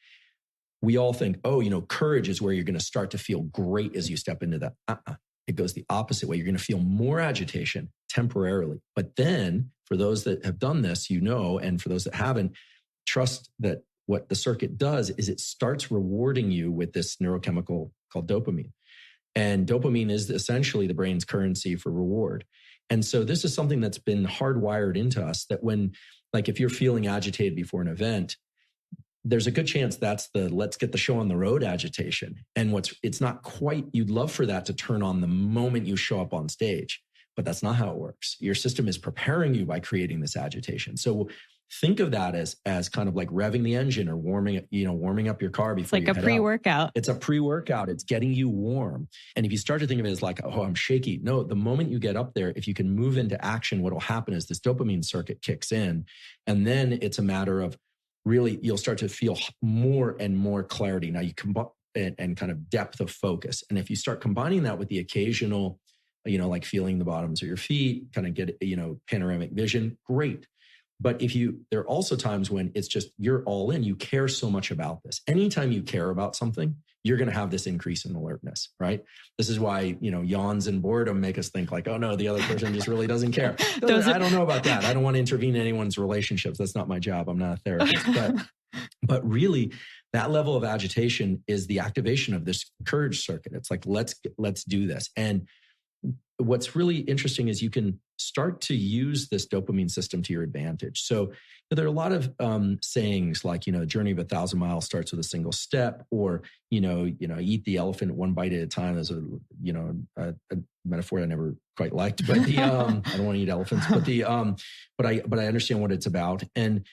B: we all think, oh, courage is where you're going to start to feel great as you step into that. It goes the opposite way. You're going to feel more agitation temporarily. But then for those that have done this, and for those that haven't, trust that what the circuit does is it starts rewarding you with this neurochemical called dopamine. And dopamine is essentially the brain's currency for reward. And so this is something that's been hardwired into us, that when, like, if you're feeling agitated before an event, there's a good chance that's the let's get the show on the road agitation. And it's not quite, you'd love for that to turn on the moment you show up on stage, but that's not how it works. Your system is preparing you by creating this agitation. So think of that as kind of like revving the engine or warming up your car before you head out.
C: It's like a pre-workout.
B: It's a pre-workout. It's getting you warm. And if you start to think of it as like, oh, I'm shaky. No, the moment you get up there, if you can move into action, what will happen is this dopamine circuit kicks in. And then it's a matter of really, you'll start to feel more and more clarity. Now you and kind of depth of focus. And if you start combining that with the occasional, like feeling the bottoms of your feet, kind of get, panoramic vision, great. But there are also times when it's just, you're all in, you care so much about this. Anytime you care about something, you're going to have this increase in alertness, right? This is why, yawns and boredom make us think like, oh no, the other person just really doesn't care. I don't know about that. I don't want to intervene in anyone's relationships. That's not my job. I'm not a therapist. But really, that level of agitation is the activation of this courage circuit. It's like, let's do this. And what's really interesting is you can start to use this dopamine system to your advantage. So there are a lot of sayings like, journey of 1,000 miles starts with a single step, or, eat the elephant one bite at a time. There's a metaphor I never quite liked, but I don't want to eat elephants, but I understand what it's about. And,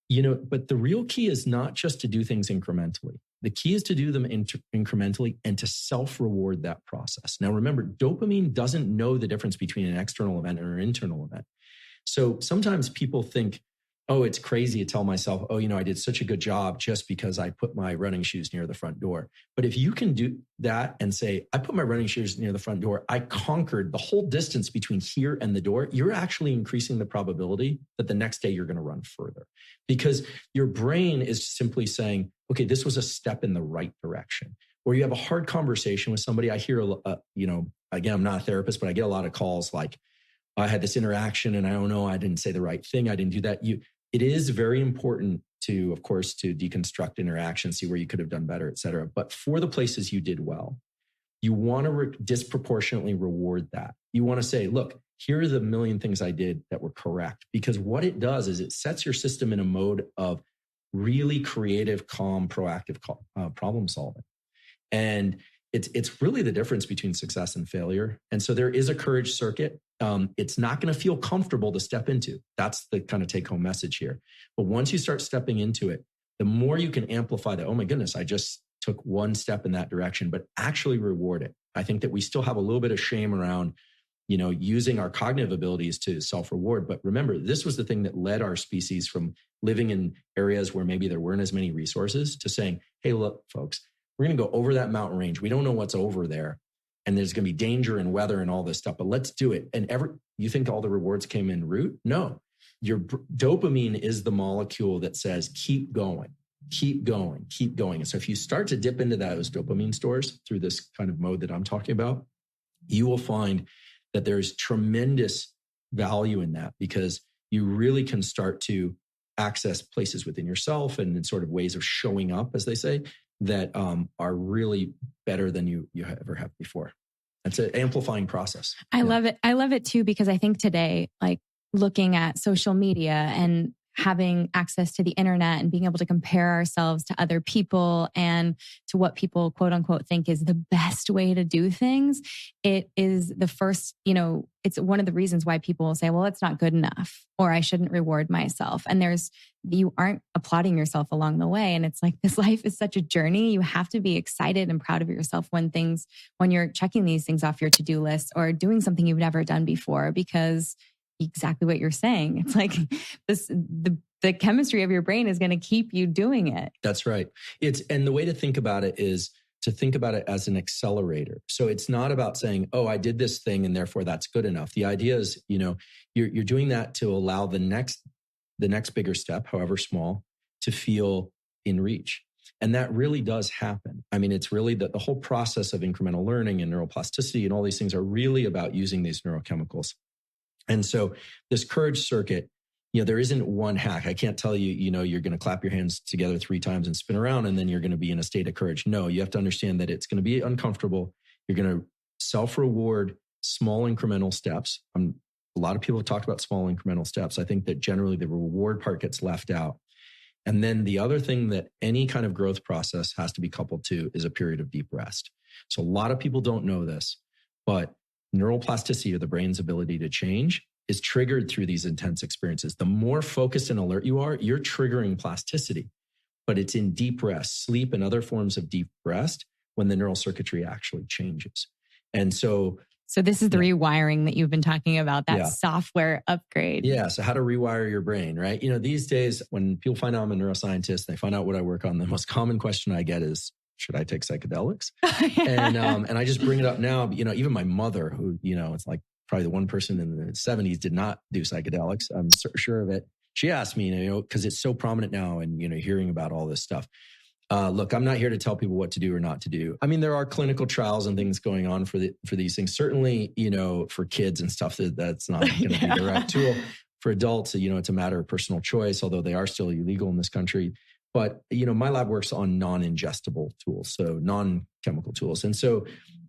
B: but the real key is not just to do things incrementally. The key is to do them incrementally and to self-reward that process. Now, remember, dopamine doesn't know the difference between an external event and an internal event. So sometimes people think, oh, it's crazy to tell myself, oh, I did such a good job just because I put my running shoes near the front door. But if you can do that and say, I put my running shoes near the front door, I conquered the whole distance between here and the door, you're actually increasing the probability that the next day you're going to run further, because your brain is simply saying, okay, this was a step in the right direction. Or you have a hard conversation with somebody. I hear, again, I'm not a therapist, but I get a lot of calls like, I had this interaction and I don't know, I didn't say the right thing. I didn't do that. It is very important to, of course, to deconstruct interaction, see where you could have done better, et cetera. But for the places you did well, you want to disproportionately reward that. You want to say, look, here are the million things I did that were correct. Because what it does is it sets your system in a mode of really creative, calm, proactive problem solving. And it's really the difference between success and failure. And so there is a courage circuit. It's not going to feel comfortable to step into. That's the kind of take home message here. But once you start stepping into it, the more you can amplify that, oh my goodness, I just took one step in that direction, but actually reward it. I think that we still have a little bit of shame around, using our cognitive abilities to self-reward. But remember, this was the thing that led our species from living in areas where maybe there weren't as many resources to saying, hey, look, folks, we're going to go over that mountain range. We don't know what's over there. and there's going to be danger and weather and all this stuff, but let's do it. And you think all the rewards came in route? No, your dopamine is the molecule that says, keep going, keep going, keep going. And so if you start to dip into those dopamine stores through this kind of mode that I'm talking about, you will find that there's tremendous value in that, because you really can start to access places within yourself and in sort of ways of showing up, as they say, that are really better than you ever have before. It's an amplifying process.
C: I love it. I love it too, because I think today, like looking at social media and having access to the internet and being able to compare ourselves to other people and to what people quote unquote think is the best way to do things. It is the first, it's one of the reasons why people will say, well, it's not good enough, or I shouldn't reward myself. And you aren't applauding yourself along the way. And it's like, this life is such a journey. You have to be excited and proud of yourself when you're checking these things off your to-do list or doing something you've never done before, because exactly what you're saying. It's like the chemistry of your brain is going to keep you doing it.
B: That's right. And the way to think about it is to think about it as an accelerator. So it's not about saying, oh, I did this thing and therefore that's good enough. The idea is, you're doing that to allow the next bigger step, however small, to feel in reach. And that really does happen. I mean, it's really the whole process of incremental learning and neuroplasticity and all these things are really about using these neurochemicals. And so this courage circuit, there isn't one hack. I can't tell you, you're going to clap your hands together 3 times and spin around and then you're going to be in a state of courage. No, you have to understand that it's going to be uncomfortable. You're going to self-reward small incremental steps. A lot of people have talked about small incremental steps. I think that generally the reward part gets left out. And then the other thing that any kind of growth process has to be coupled to is a period of deep rest. So a lot of people don't know this, but neuroplasticity, or the brain's ability to change, is triggered through these intense experiences. The more focused and alert you are, you're triggering plasticity, but it's in deep rest, sleep, and other forms of deep rest when the neural circuitry actually changes. And so
C: this is the rewiring that you've been talking about, that software upgrade.
B: Yeah. So how to rewire your brain, right? These days when people find out I'm a neuroscientist, they find out what I work on, the most common question I get is, should I take psychedelics? And I just bring it up now. Even my mother, who, it's like probably the one person in the 70s did not do psychedelics. I'm sure of it. She asked me, because it's so prominent now and, hearing about all this stuff. Look, I'm not here to tell people what to do or not to do. I mean, there are clinical trials and things going on for these things. Certainly, for kids and stuff, that's not going to be the right tool. For adults, it's a matter of personal choice, although they are still illegal in this country. But, my lab works on non-ingestible tools, so non-chemical tools. And so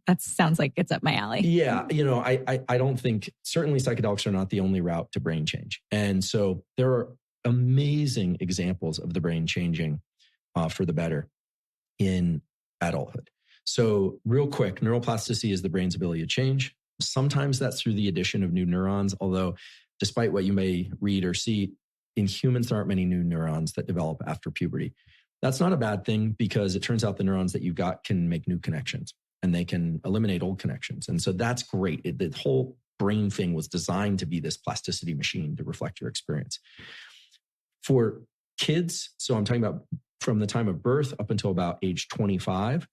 C: that sounds like it's up my alley.
B: Yeah. I don't think, certainly psychedelics are not the only route to brain change. And so there are amazing examples of the brain changing for the better in adulthood. So real quick, neuroplasticity is the brain's ability to change. Sometimes that's through the addition of new neurons, although despite what you may read or see, in humans, there aren't many new neurons that develop after puberty. That's not a bad thing, because it turns out the neurons that you've got can make new connections and they can eliminate old connections. And so that's great. The whole brain thing was designed to be this plasticity machine to reflect your experience. For kids, so I'm talking about from the time of birth up until about age 25,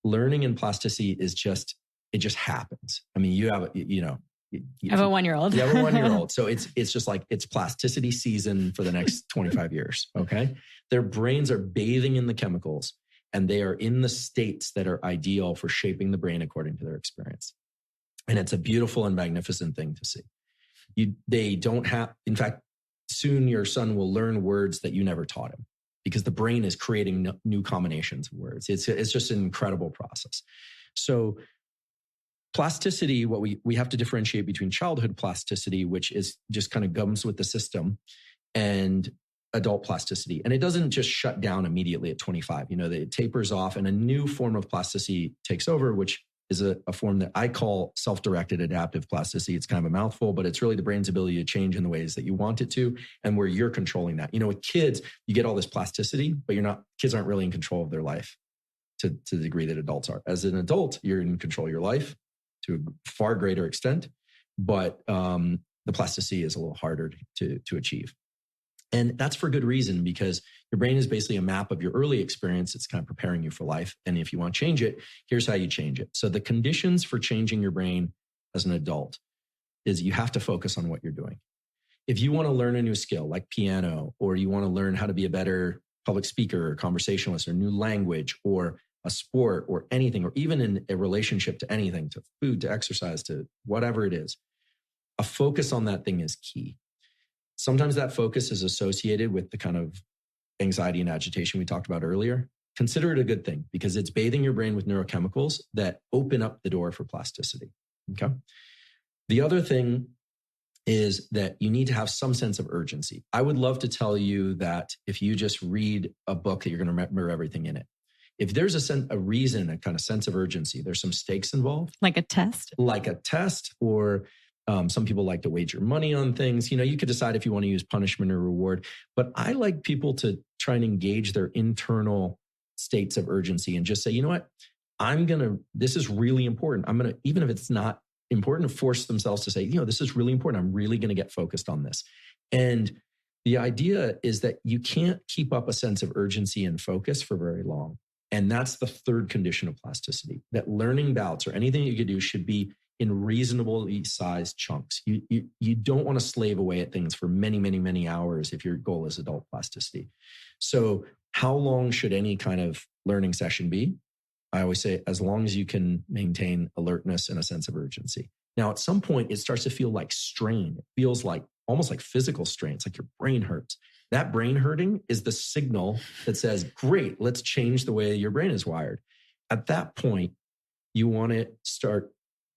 B: learning and plasticity it just happens. I mean, you have,
C: I have a 1-year-old.
B: You have a 1-year-old. So it's just like, it's plasticity season for the next 25 years. Okay. Their brains are bathing in the chemicals and they are in the states that are ideal for shaping the brain according to their experience. And it's a beautiful and magnificent thing to see. In fact, soon your son will learn words that you never taught him because the brain is creating new combinations of words. It's just an incredible process. So plasticity, what we have to differentiate between childhood plasticity, which is just kind of comes with the system, and adult plasticity. And it doesn't just shut down immediately at 25. It tapers off and a new form of plasticity takes over, which is a form that I call self-directed adaptive plasticity. It's kind of a mouthful, but it's really the brain's ability to change in the ways that you want it to and where you're controlling that. With kids, you get all this plasticity, but kids aren't really in control of their life to the degree that adults are. As an adult, you're in control of your life to a far greater extent, but the plasticity is a little harder to achieve. And that's for good reason, because your brain is basically a map of your early experience. It's kind of preparing you for life. And if you want to change it, here's how you change it. So the conditions for changing your brain as an adult is you have to focus on what you're doing. If you want to learn a new skill like piano, or you want to learn how to be a better public speaker or conversationalist, or new language, or a sport, or anything, or even in a relationship to anything, to food, to exercise, to whatever it is, a focus on that thing is key. Sometimes that focus is associated with the kind of anxiety and agitation we talked about earlier. Consider it a good thing, because it's bathing your brain with neurochemicals that open up the door for plasticity. Okay. The other thing is that you need to have some sense of urgency. I would love to tell you that if you just read a book that you're going to remember everything in it. If there's a reason, a kind of sense of urgency, there's some stakes involved.
C: Like a test?
B: Like a test, or some people like to wager money on things. You could decide if you want to use punishment or reward. But I like people to try and engage their internal states of urgency and just say, you know what, this is really important. I'm going to, even if it's not important, to force themselves to say, this is really important. I'm really going to get focused on this. And the idea is that you can't keep up a sense of urgency and focus for very long. And that's the third condition of plasticity, that learning bouts or anything you could do should be in reasonably sized chunks. You don't want to slave away at things for many, many, many hours if your goal is adult plasticity. So how long should any kind of learning session be? I always say, as long as you can maintain alertness and a sense of urgency. Now, at some point, it starts to feel like strain. It feels like almost like physical strain. It's like your brain hurts. That brain hurting is the signal that says, great, let's change the way your brain is wired. At that point, you want to start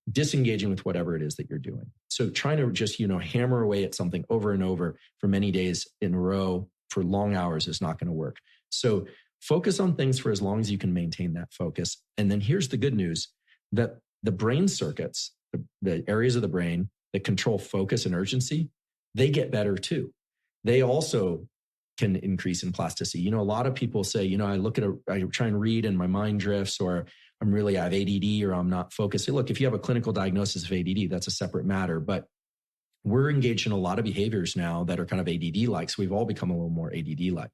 B: disengaging with whatever it is that you're doing. So trying to just, hammer away at something over and over for many days in a row for long hours is not going to work. So focus on things for as long as you can maintain that focus. And then here's the good news, that the brain circuits, the areas of the brain that control focus and urgency, they get better too. They also can increase in plasticity. A lot of people say, I try and read and my mind drifts, or I have ADD, or I'm not focused. Hey, look, if you have a clinical diagnosis of ADD, that's a separate matter. But we're engaged in a lot of behaviors now that are kind of ADD-like. So we've all become a little more ADD-like.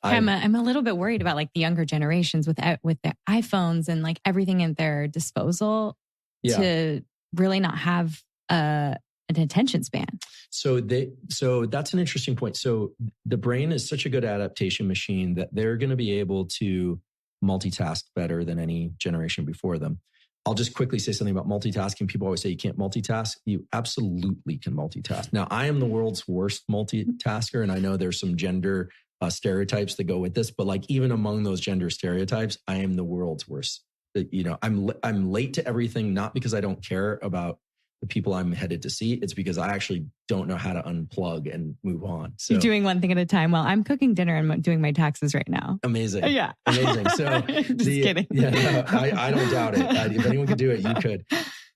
C: I'm a little bit worried about like the younger generations with their iPhones and like everything at their disposal to really not have an attention span.
B: So that's an interesting point. So the brain is such a good adaptation machine that they're going to be able to multitask better than any generation before them. I'll just quickly say something about multitasking. People always say you can't multitask. You absolutely can multitask. Now, I am the world's worst multitasker, and I know there's some gender stereotypes that go with this, but like even among those gender stereotypes, I am the world's worst. I'm late to everything, not because I don't care about the people I'm headed to see. It's because I actually don't know how to unplug and move on. So
C: you're doing one thing at a time. Well, I'm cooking dinner and doing my taxes right now.
B: Amazing.
C: Yeah.
B: Amazing. So
C: just kidding.
B: Yeah, no, I don't doubt it. If anyone could do it, you could.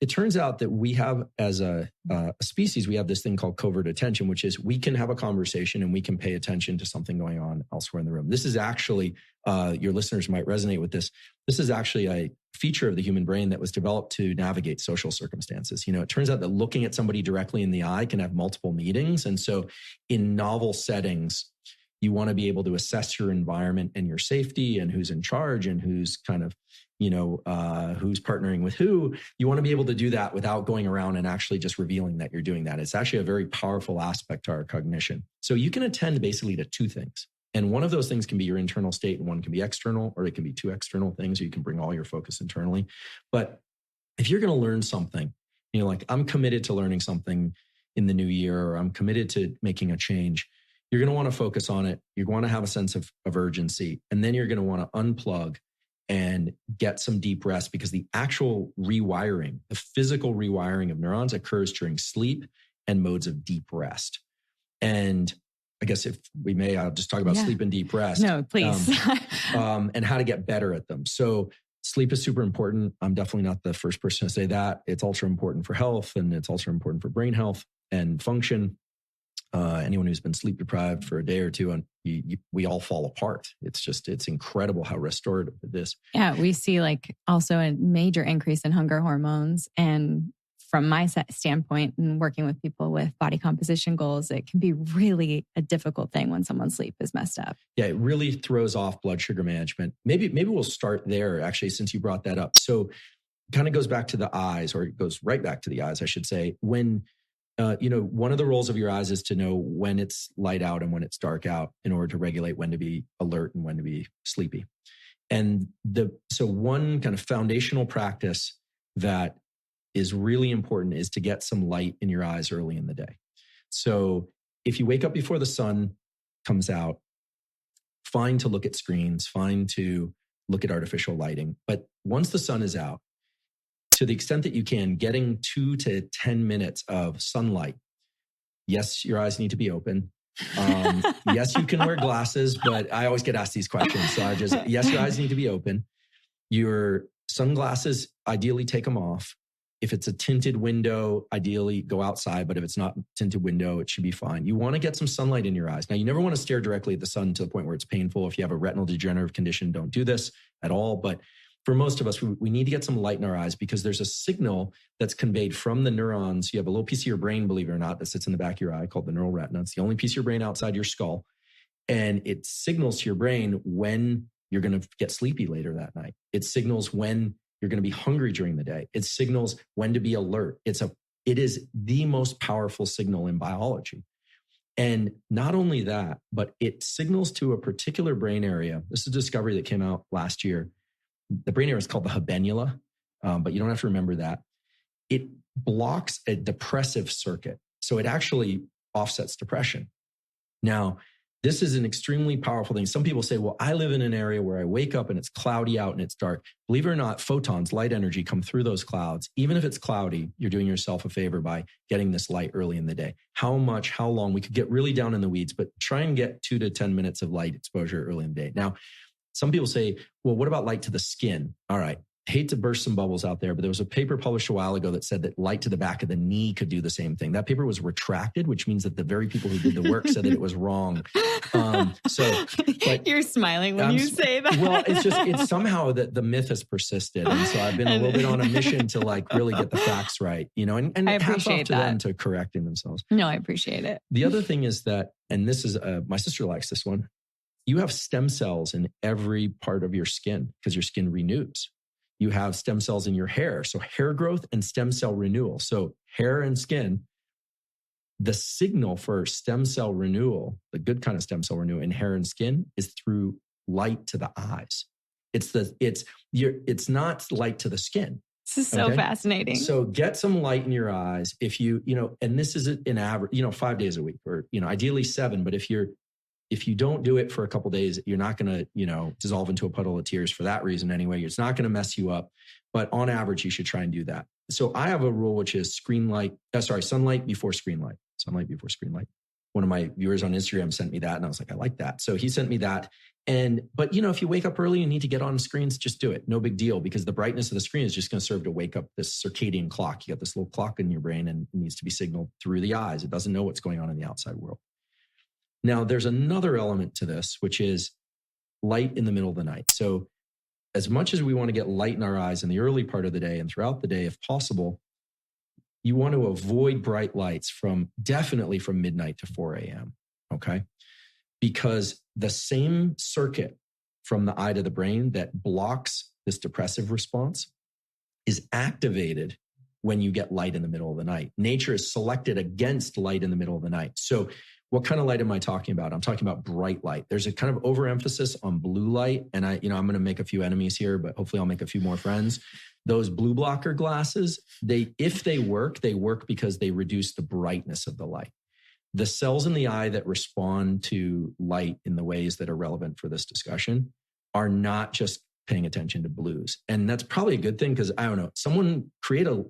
B: It turns out that we have, as a species, we have this thing called covert attention, which is we can have a conversation and we can pay attention to something going on elsewhere in the room. This is actually, your listeners might resonate with this. This is actually a feature of the human brain that was developed to navigate social circumstances. It turns out that looking at somebody directly in the eye can have multiple meanings. And so in novel settings, you want to be able to assess your environment and your safety and who's in charge and who's kind of, who's partnering with who. You want to be able to do that without going around and actually just revealing that you're doing that. It's actually a very powerful aspect to our cognition. So you can attend basically to two things. And one of those things can be your internal state and one can be external, or it can be two external things, or you can bring all your focus internally. But if you're going to learn something, like I'm committed to learning something in the new year, or I'm committed to making a change, you're going to want to focus on it. You're going to have a sense of urgency, and then you're going to want to unplug and get some deep rest, because the actual rewiring, the physical rewiring of neurons occurs during sleep and modes of deep rest. And I guess if we may, I'll just talk about sleep and deep rest.
C: No, please.
B: And how to get better at them. So sleep is super important. I'm definitely not the first person to say that. It's ultra important for health, and it's ultra important for brain health and function. Anyone who's been sleep deprived for a day or two, and we all fall apart. It's incredible how restorative it is.
C: Yeah, we see like also a major increase in hunger hormones and from my standpoint and working with people with body composition goals, it can be really a difficult thing when someone's sleep is messed up.
B: Yeah, it really throws off blood sugar management. Maybe we'll start there, actually, since you brought that up. So it kind of goes back to the eyes, or it goes right back to the eyes, I should say. When, one of the roles of your eyes is to know when it's light out and when it's dark out in order to regulate when to be alert and when to be sleepy. And so one kind of foundational practice that is really important is to get some light in your eyes early in the day. So if you wake up before the sun comes out, fine to look at screens, fine to look at artificial lighting. But once the sun is out, to the extent that you can, getting 2 to 10 minutes of sunlight. Yes, your eyes need to be open. Yes, you can wear glasses, but I always get asked these questions. So yes, your eyes need to be open. Your sunglasses, ideally take them off. If it's a tinted window, ideally go outside. But if it's not a tinted window, it should be fine. You want to get some sunlight in your eyes. Now, you never want to stare directly at the sun to the point where it's painful. If you have a retinal degenerative condition, don't do this at all. But for most of us, we need to get some light in our eyes because there's a signal that's conveyed from the neurons. You have a little piece of your brain, believe it or not, that sits in the back of your eye called the neural retina. It's the only piece of your brain outside your skull. And it signals to your brain when you're going to get sleepy later that night. It signals when you're going to be hungry during the day. It signals when to be alert. It is the most powerful signal in biology. And not only that, but it signals to a particular brain area. This is a discovery that came out last year. The brain area is called the habenula, but you don't have to remember that. It blocks a depressive circuit. So it actually offsets depression. Now, this is an extremely powerful thing. Some people say, well, I live in an area where I wake up and it's cloudy out and it's dark. Believe it or not, photons, light energy come through those clouds. Even if it's cloudy, you're doing yourself a favor by getting this light early in the day. How long? We could get really down in the weeds, but try and get 2 to 10 minutes of light exposure early in the day. Now, some people say, well, what about light to the skin? All right. Hate to burst some bubbles out there, but there was a paper published a while ago that said that light to the back of the knee could do the same thing. That paper was retracted, which means that the very people who did the work said that it was wrong. But
C: you're smiling when you say that.
B: Well, it's somehow that the myth has persisted. And so I've been a little bit on a mission to really get the facts right, and
C: I
B: hats off
C: appreciate
B: to them to correcting themselves.
C: No, I appreciate it.
B: The other thing is that, and this is, my sister likes this one. You have stem cells in every part of your skin because your skin renews. You have stem cells in your hair. So hair growth and stem cell renewal. So hair and skin, the signal for stem cell renewal, the good kind of stem cell renewal in hair and skin is through light to the eyes. It's not light to the skin.
C: This is so fascinating.
B: So get some light in your eyes. If you, and this is an average, 5 days a week or, ideally 7, but if you don't do it for a couple of days, you're not going to, dissolve into a puddle of tears for that reason anyway. It's not going to mess you up. But on average, you should try and do that. So I have a rule, which is sunlight before screen light. Sunlight before screen light. One of my viewers on Instagram sent me that and I was like, I like that. So he sent me that. But if you wake up early and need to get on screens, just do it. No big deal because the brightness of the screen is just going to serve to wake up this circadian clock. You got this little clock in your brain and it needs to be signaled through the eyes. It doesn't know what's going on in the outside world. Now, there's another element to this, which is light in the middle of the night. So as much as we want to get light in our eyes in the early part of the day and throughout the day, if possible, you want to avoid bright lights definitely from midnight to 4 a.m., okay? Because the same circuit from the eye to the brain that blocks this depressive response is activated when you get light in the middle of the night. Nature is selected against light in the middle of the night. So what kind of light am I talking about? I'm talking about bright light. There's a kind of overemphasis on blue light. And I'm going to make a few enemies here, but hopefully I'll make a few more friends. Those blue blocker glasses, if they work because they reduce the brightness of the light. The cells in the eye that respond to light in the ways that are relevant for this discussion are not just paying attention to blues. And that's probably a good thing because, I don't know, someone create a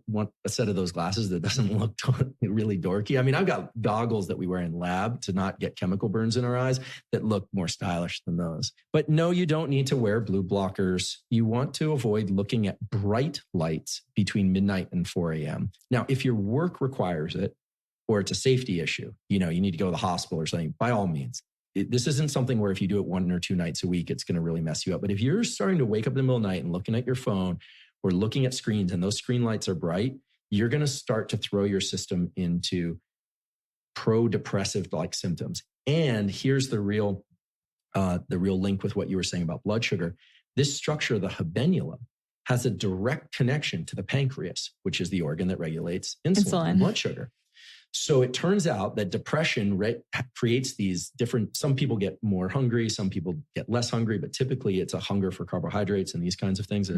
B: set of those glasses that doesn't look really dorky. I mean, I've got goggles that we wear in lab to not get chemical burns in our eyes that look more stylish than those. But no, you don't need to wear blue blockers. You want to avoid looking at bright lights between midnight and 4 a.m. Now, if your work requires it, or it's a safety issue, you need to go to the hospital or something, by all means. This isn't something where if you do it 1 or 2 nights a week, it's going to really mess you up. But if you're starting to wake up in the middle of the night and looking at your phone or looking at screens and those screen lights are bright, you're going to start to throw your system into pro-depressive like symptoms. And here's the real link with what you were saying about blood sugar. This structure, the habenula, has a direct connection to the pancreas, which is the organ that regulates insulin. And blood sugar. So it turns out that depression creates these different, some people get more hungry, some people get less hungry, but typically it's a hunger for carbohydrates and these kinds of things.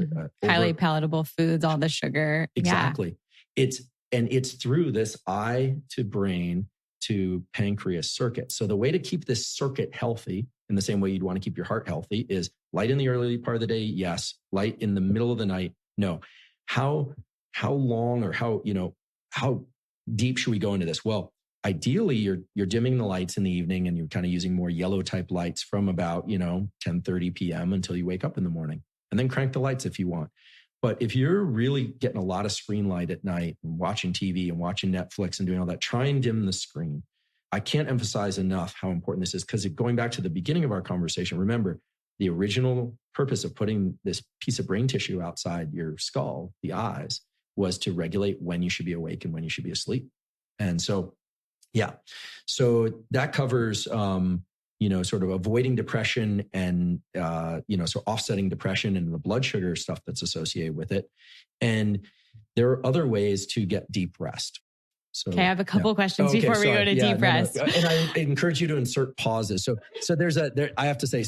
C: Highly palatable foods, all the sugar.
B: Exactly. Yeah. It's through this eye to brain to pancreas circuit. So the way to keep this circuit healthy, in the same way you'd want to keep your heart healthy, is light in the early part of the day. Yes. Light in the middle of the night. No. How long or how deep should we go into this? Well, ideally you're dimming the lights in the evening and you're kind of using more yellow type lights from about, 10:30 p.m. until you wake up in the morning, and then crank the lights if you want. But if you're really getting a lot of screen light at night and watching TV and watching Netflix and doing all that, try and dim the screen. I can't emphasize enough how important this is, because going back to the beginning of our conversation, remember the original purpose of putting this piece of brain tissue outside your skull, the eyes, was to regulate when you should be awake and when you should be asleep. And so, yeah. So that covers, sort of avoiding depression and, so offsetting depression and the blood sugar stuff that's associated with it. And there are other ways to get deep rest. So,
C: okay, I have a couple questions before we go to deep rest.
B: No. And I encourage you to insert pauses. So I have to say,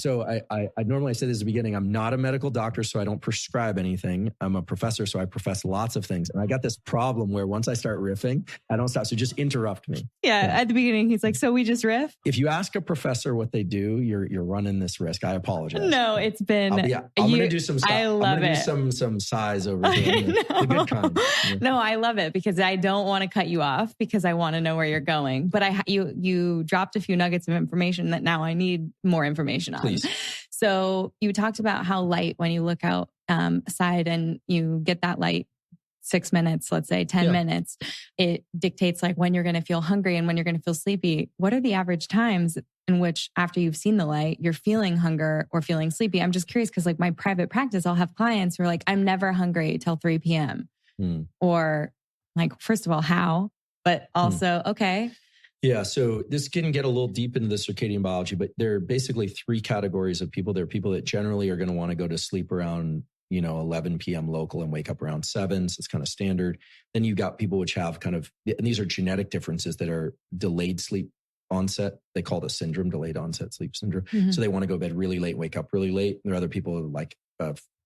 B: I normally say this at the beginning, I'm not a medical doctor, so I don't prescribe anything. I'm a professor, so I profess lots of things. And I got this problem where once I start riffing, I don't stop. So just interrupt me.
C: Yeah. At the beginning, he's like, so we just riff?
B: If you ask a professor what they do, you're running this risk. I apologize.
C: No, it's been...
B: I'm going to do some stuff.
C: I love it.
B: I'm going to do some size over here. The good kind. Yeah.
C: No, I love it because I don't want to cut you off because I want to know where you're going. But you dropped a few nuggets of information that now I need more information on.
B: Please.
C: So you talked about how light, when you look outside and you get that light, 6 minutes, let's say 10 minutes, it dictates like when you're going to feel hungry and when you're going to feel sleepy. What are the average times in which after you've seen the light, you're feeling hunger or feeling sleepy? I'm just curious because like my private practice, I'll have clients who are like, I'm never hungry till 3 p.m. Or like, first of all, how? But also, okay.
B: Yeah. So this can get a little deep into the circadian biology, but there are basically 3 categories of people. There are people that generally are going to want to go to sleep around, 11 p.m. local and wake up around 7. So it's kind of standard. Then you got people which have kind of, and these are genetic differences that are delayed sleep onset. They call it a syndrome, delayed onset sleep syndrome. Mm-hmm. So they want to go to bed really late, wake up really late. There are other people like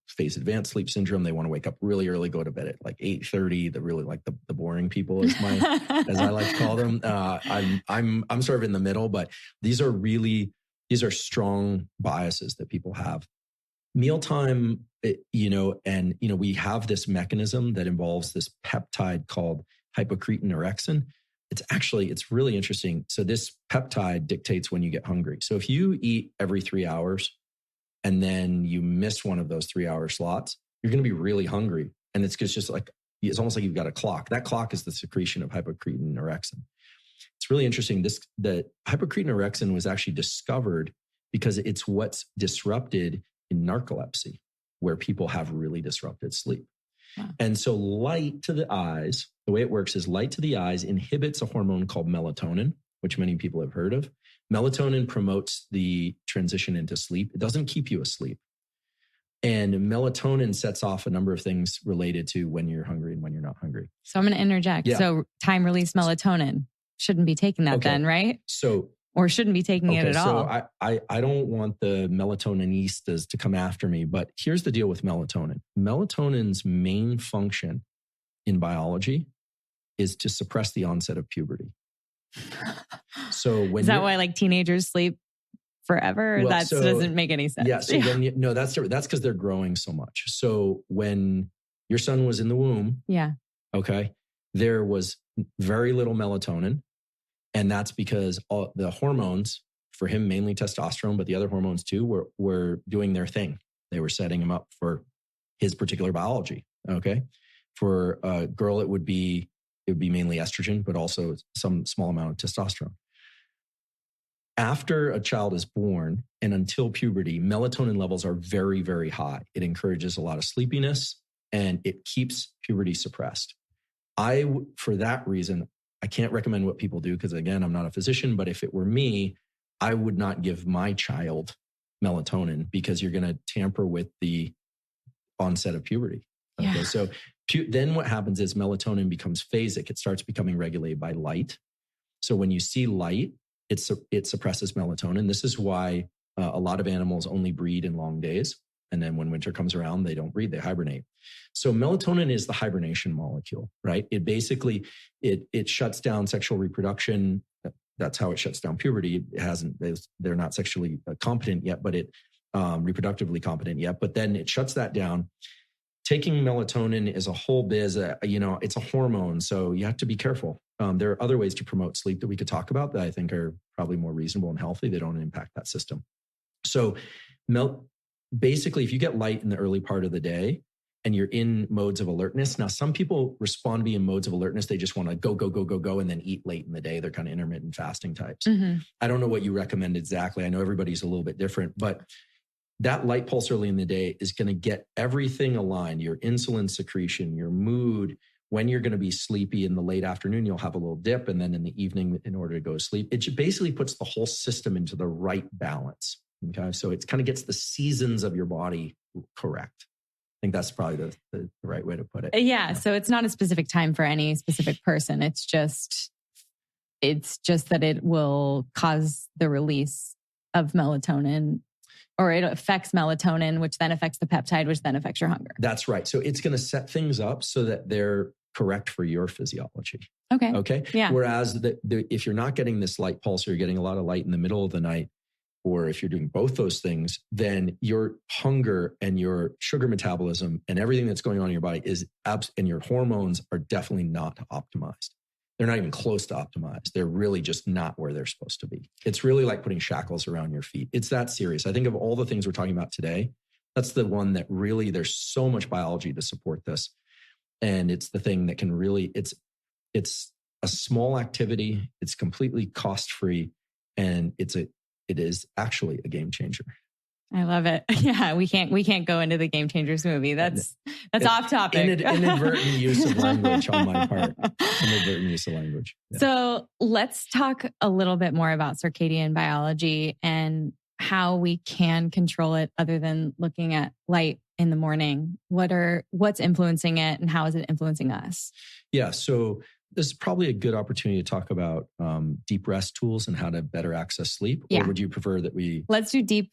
B: phase advanced sleep syndrome. They want to wake up really early, go to bed at like 8:30. The really like the boring people as I like to call them. I'm sort of in the middle, but these are strong biases that people have. Mealtime, we have this mechanism that involves this peptide called hypocretin orexin. It's really interesting. So this peptide dictates when you get hungry. So if you eat every 3 hours, and then you miss one of those 3-hour slots, you're going to be really hungry. And it's just like, it's almost like you've got a clock. That clock is the secretion of hypocretin orexin. It's really interesting. The hypocretin orexin was actually discovered because it's what's disrupted in narcolepsy, where people have really disrupted sleep. Wow. And so light to the eyes, the way it works is light to the eyes inhibits a hormone called melatonin, which many people have heard of. Melatonin promotes the transition into sleep. It doesn't keep you asleep. And melatonin sets off a number of things related to when you're hungry and when you're not hungry.
C: So I'm going to interject. Yeah. So time release melatonin. Shouldn't be taking that then, right? Or shouldn't be taking it at all.
B: So I don't want the melatoninistas to come after me, but here's the deal with melatonin. Melatonin's main function in biology is to suppress the onset of puberty. So when
C: is that why like teenagers sleep forever? Well, that doesn't make any sense.
B: Yeah. So that's because they're growing so much. So when your son was in the womb, there was very little melatonin. And that's because all the hormones, for him, mainly testosterone, but the other hormones too, were doing their thing. They were setting him up for his particular biology. Okay. For a girl, it would be mainly estrogen, but also some small amount of testosterone. After a child is born and until puberty, melatonin levels are very, very high. It encourages a lot of sleepiness and it keeps puberty suppressed. For that reason, I can't recommend what people do because, again, I'm not a physician, but if it were me, I would not give my child melatonin because you're going to tamper with the onset of puberty. Okay.
C: Yeah.
B: So then what happens is melatonin becomes phasic. It starts becoming regulated by light. So when you see light, it suppresses melatonin. This is why a lot of animals only breed in long days. And then when winter comes around, they don't breed, they hibernate. So melatonin is the hibernation molecule, right? It basically, it shuts down sexual reproduction. That's how it shuts down puberty. They're not sexually competent yet, but reproductively competent yet. But then it shuts that down. Taking melatonin is a whole biz. It's a hormone, so you have to be careful. There are other ways to promote sleep that we could talk about that I think are probably more reasonable and healthy. They don't impact that system. So basically, if you get light in the early part of the day and you're in modes of alertness, now some people respond to be in modes of alertness. They just want to go, and then eat late in the day. They're kind of intermittent fasting types.
C: Mm-hmm.
B: I don't know what you recommend exactly. I know everybody's a little bit different, but that light pulse early in the day is going to get everything aligned. Your insulin secretion, your mood. When you're going to be sleepy in the late afternoon, you'll have a little dip. And then in the evening, in order to go to sleep, it basically puts the whole system into the right balance. Okay. So it kind of gets the seasons of your body correct. I think that's probably the right way to put it.
C: Yeah. So it's not a specific time for any specific person. It's just that it will cause the release of melatonin, or it affects melatonin, which then affects the peptide, which then affects your hunger.
B: That's right. So it's going to set things up so that they're correct for your physiology.
C: Okay. Yeah.
B: Whereas if you're not getting this light pulse, or you're getting a lot of light in the middle of the night, or if you're doing both those things, then your hunger and your sugar metabolism and everything that's going on in your body and your hormones are definitely not optimized. They're not even close to optimized. They're really just not where they're supposed to be. It's really like putting shackles around your feet. It's that serious. I think of all the things we're talking about today, that's the one that really, there's so much biology to support this. And it's the thing that can really, it's a small activity. It's completely cost-free. And it is actually a game changer.
C: I love it. Yeah, we can't go into the Game Changers movie. That's off topic.
B: Inadvertent use of language on my part. Inadvertent use of language. Yeah.
C: So let's talk a little bit more about circadian biology and how we can control it other than looking at light in the morning. What's influencing it and how is it influencing us?
B: Yeah. So this is probably a good opportunity to talk about deep rest tools and how to better access sleep.
C: Yeah.
B: Or would you prefer that
C: Let's do deep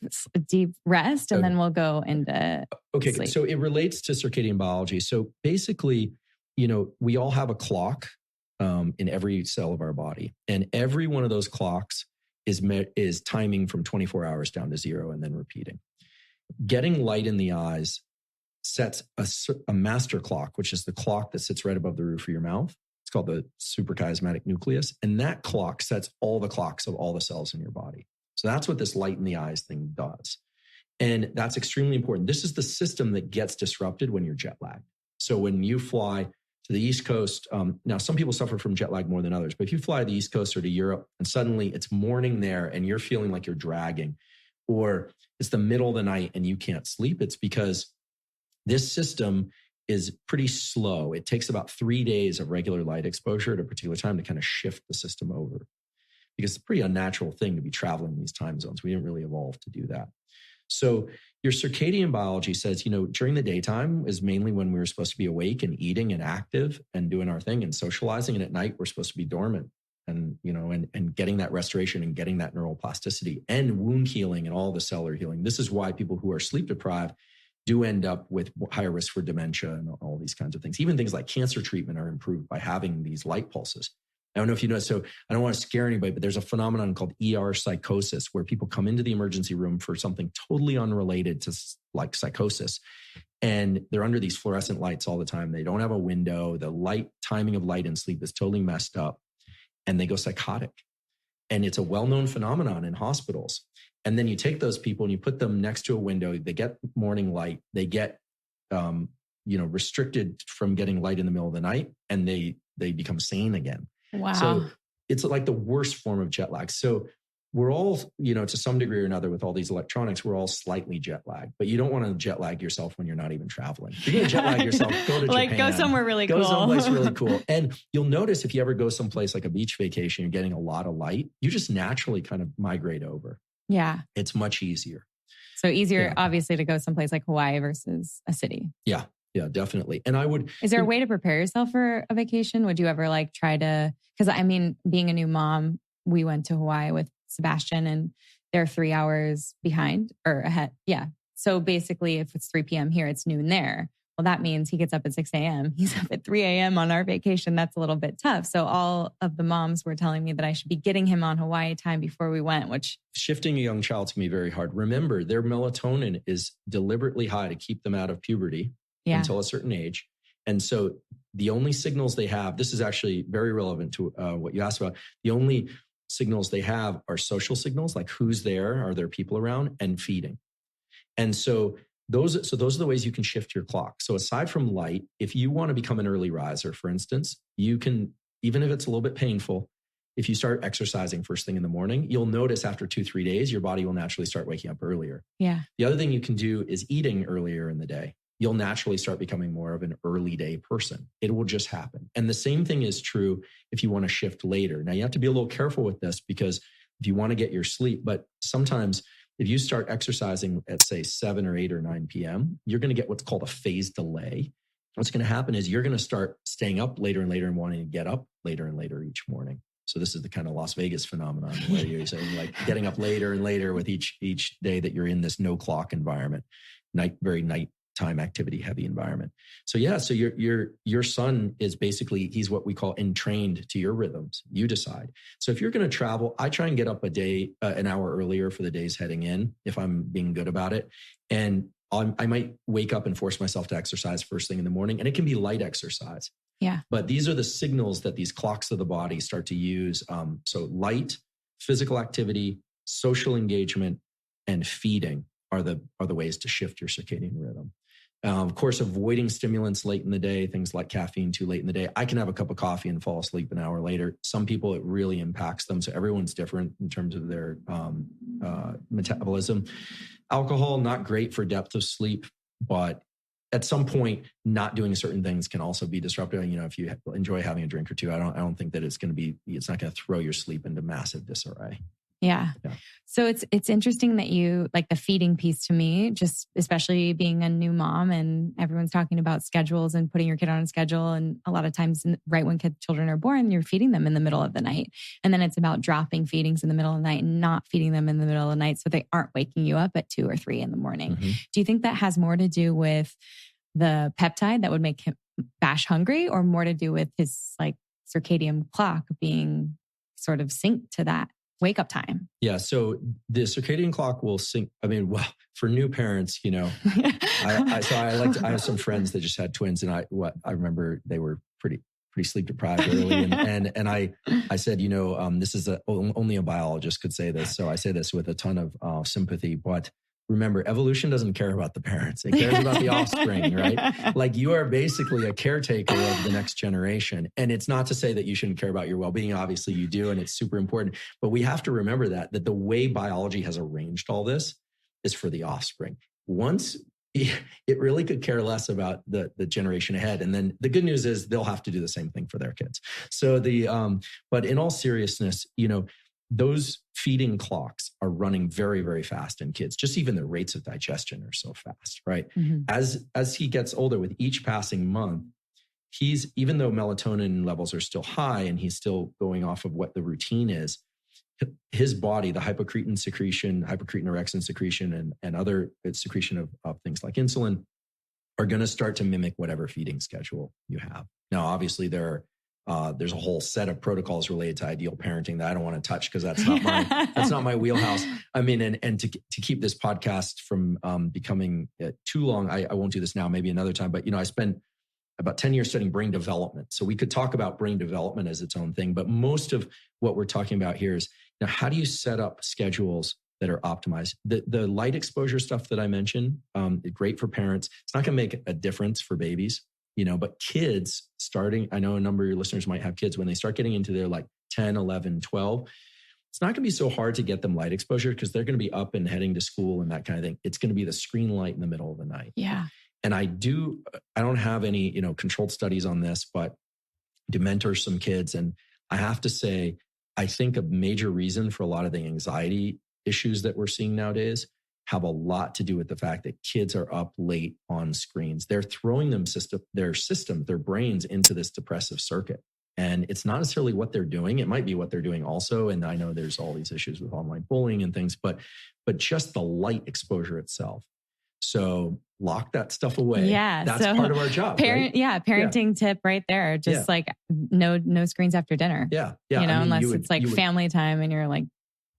C: rest and then we'll go into sleep.
B: So it relates to circadian biology. So basically, we all have a clock in every cell of our body. And every one of those clocks is timing from 24 hours down to 0 and then repeating. Getting light in the eyes sets a master clock, which is the clock that sits right above the roof of your mouth. It's called the suprachiasmatic nucleus. And that clock sets all the clocks of all the cells in your body. So that's what this light in the eyes thing does. And that's extremely important. This is the system that gets disrupted when you're jet lagged. So when you fly to the East Coast, now some people suffer from jet lag more than others, but if you fly to the East Coast or to Europe and suddenly it's morning there and you're feeling like you're dragging, or it's the middle of the night and you can't sleep, it's because this system is pretty slow. It takes about 3 days of regular light exposure at a particular time to kind of shift the system over, because it's a pretty unnatural thing to be traveling these time zones. We didn't really evolve to do that. So your circadian biology says, during the daytime is mainly when we're supposed to be awake and eating and active and doing our thing and socializing. And at night, we're supposed to be dormant and, and getting that restoration and getting that neuroplasticity and wound healing and all the cellular healing. This is why people who are sleep deprived do end up with higher risk for dementia and all these kinds of things. Even things like cancer treatment are improved by having these light pulses. I don't know if you know, so I don't want to scare anybody, but there's a phenomenon called ER psychosis where people come into the emergency room for something totally unrelated to like psychosis. And they're under these fluorescent lights all the time. They don't have a window. The timing of light and sleep is totally messed up and they go psychotic. And it's a well-known phenomenon in hospitals. And then you take those people and you put them next to a window, they get morning light, they get, restricted from getting light in the middle of the night, and they become sane again.
C: Wow.
B: So it's like the worst form of jet lag. So we're all, to some degree or another with all these electronics, we're all slightly jet lagged, but you don't want to jet lag yourself when you're not even traveling. If you're going to jet lag yourself, go to Japan.
C: Go somewhere really cool.
B: Go someplace really cool. And you'll notice if you ever go someplace like a beach vacation, you're getting a lot of light, you just naturally kind of migrate over.
C: Yeah.
B: It's much easier.
C: So easier, obviously, to go someplace like Hawaii versus a city.
B: Yeah. Yeah, definitely. And
C: is there a way to prepare yourself for a vacation? Would you ever try to, because being a new mom, we went to Hawaii with Sebastian and they're 3 hours behind or ahead. Yeah. So basically if it's 3 p.m. here, it's noon there. Well, that means he gets up at 6 a.m. He's up at 3 a.m. on our vacation. That's a little bit tough. So all of the moms were telling me that I should be getting him on Hawaii time before we went, which...
B: Shifting a young child can be very hard. Remember, their melatonin is deliberately high to keep them out of puberty until a certain age. And so the only signals they have, this is actually very relevant to what you asked about. The only signals they have are social signals, like who's there, are there people around, and feeding. And so those are the ways you can shift your clock. So aside from light, if you want to become an early riser, for instance, you can, even if it's a little bit painful, if you start exercising first thing in the morning, you'll notice after 2-3 days, your body will naturally start waking up earlier.
C: Yeah.
B: The other thing you can do is eating earlier in the day. You'll naturally start becoming more of an early day person. It will just happen. And the same thing is true if you want to shift later. Now, you have to be a little careful with this because if you want to get your sleep, but sometimes if you start exercising at, say, 7 or 8 or 9 p.m., you're going to get what's called a phase delay. What's going to happen is you're going to start staying up later and later and wanting to get up later and later each morning. So this is the kind of Las Vegas phenomenon where you're saying getting up later and later with each day that you're in this no clock environment, very nighttime activity heavy environment. So so your son is basically, he's what we call entrained to your rhythms. You decide. So if you're going to travel, I try and get up an hour earlier for the days heading in, if I'm being good about it. And I might wake up and force myself to exercise first thing in the morning, and it can be light exercise.
C: Yeah.
B: But these are the signals that these clocks of the body start to use. So light, physical activity, social engagement, and feeding are the ways to shift your circadian rhythm. Of course, avoiding stimulants late in the day, things like caffeine too late in the day. I can have a cup of coffee and fall asleep an hour later. Some people, it really impacts them. So everyone's different in terms of their metabolism. Alcohol, not great for depth of sleep, but at some point, not doing certain things can also be disruptive. If you enjoy having a drink or two, I don't think that it's not going to throw your sleep into massive disarray.
C: Yeah. So it's interesting that you like the feeding piece to me, just especially being a new mom and everyone's talking about schedules and putting your kid on a schedule. And a lot of times right when children are born, you're feeding them in the middle of the night. And then it's about dropping feedings in the middle of the night and not feeding them in the middle of the night so they aren't waking you up at 2 or 3 in the morning. Mm-hmm. Do you think that has more to do with the peptide that would make him Bash hungry, or more to do with his circadian clock being sort of synced to that wake up time? Yeah.
B: So the circadian clock will sync. For new parents, I have some friends that just had twins, and I remember they were pretty sleep deprived early. And I said, this is only a biologist could say this. So I say this with a ton of sympathy, but remember, evolution doesn't care about the parents. It cares about the offspring, right? You are basically a caretaker of the next generation. And it's not to say that you shouldn't care about your well-being. Obviously you do, and it's super important. But we have to remember that the way biology has arranged all this is for the offspring. Once it really could care less about the generation ahead. And then the good news is they'll have to do the same thing for their kids. So but in all seriousness, those feeding clocks are running very, very fast in kids. Just even the rates of digestion are so fast, right? Mm-hmm. As he gets older, with each passing month, even though melatonin levels are still high and he's still going off of what the routine is, his body, the hypocretin orexin secretion and other secretion of things like insulin are going to start to mimic whatever feeding schedule you have. Now, obviously there's a whole set of protocols related to ideal parenting that I don't want to touch because that's not my wheelhouse. And to keep this podcast from becoming too long, I won't do this now, maybe another time. But I spent about 10 years studying brain development. So we could talk about brain development as its own thing, but most of what we're talking about here is how do you set up schedules that are optimized? The light exposure stuff that I mentioned is great for parents. It's not going to make a difference for babies. But kids starting, I know a number of your listeners might have kids, when they start getting into their 10, 11, 12, it's not going to be so hard to get them light exposure because they're going to be up and heading to school and that kind of thing. It's going to be the screen light in the middle of the night.
C: Yeah.
B: And I don't have any, controlled studies on this, but to mentor some kids. And I have to say, I think a major reason for a lot of the anxiety issues that we're seeing nowadays have a lot to do with the fact that kids are up late on screens. They're throwing their brains into this depressive circuit. And it's not necessarily what they're doing. It might be what they're doing also. And I know there's all these issues with online bullying and things, but just the light exposure itself. So lock that stuff away.
C: Yeah.
B: That's part of our job. Right?
C: Yeah. Parenting tip right there. Just like no screens after dinner.
B: Yeah. Yeah.
C: Unless it's like family time and you're like,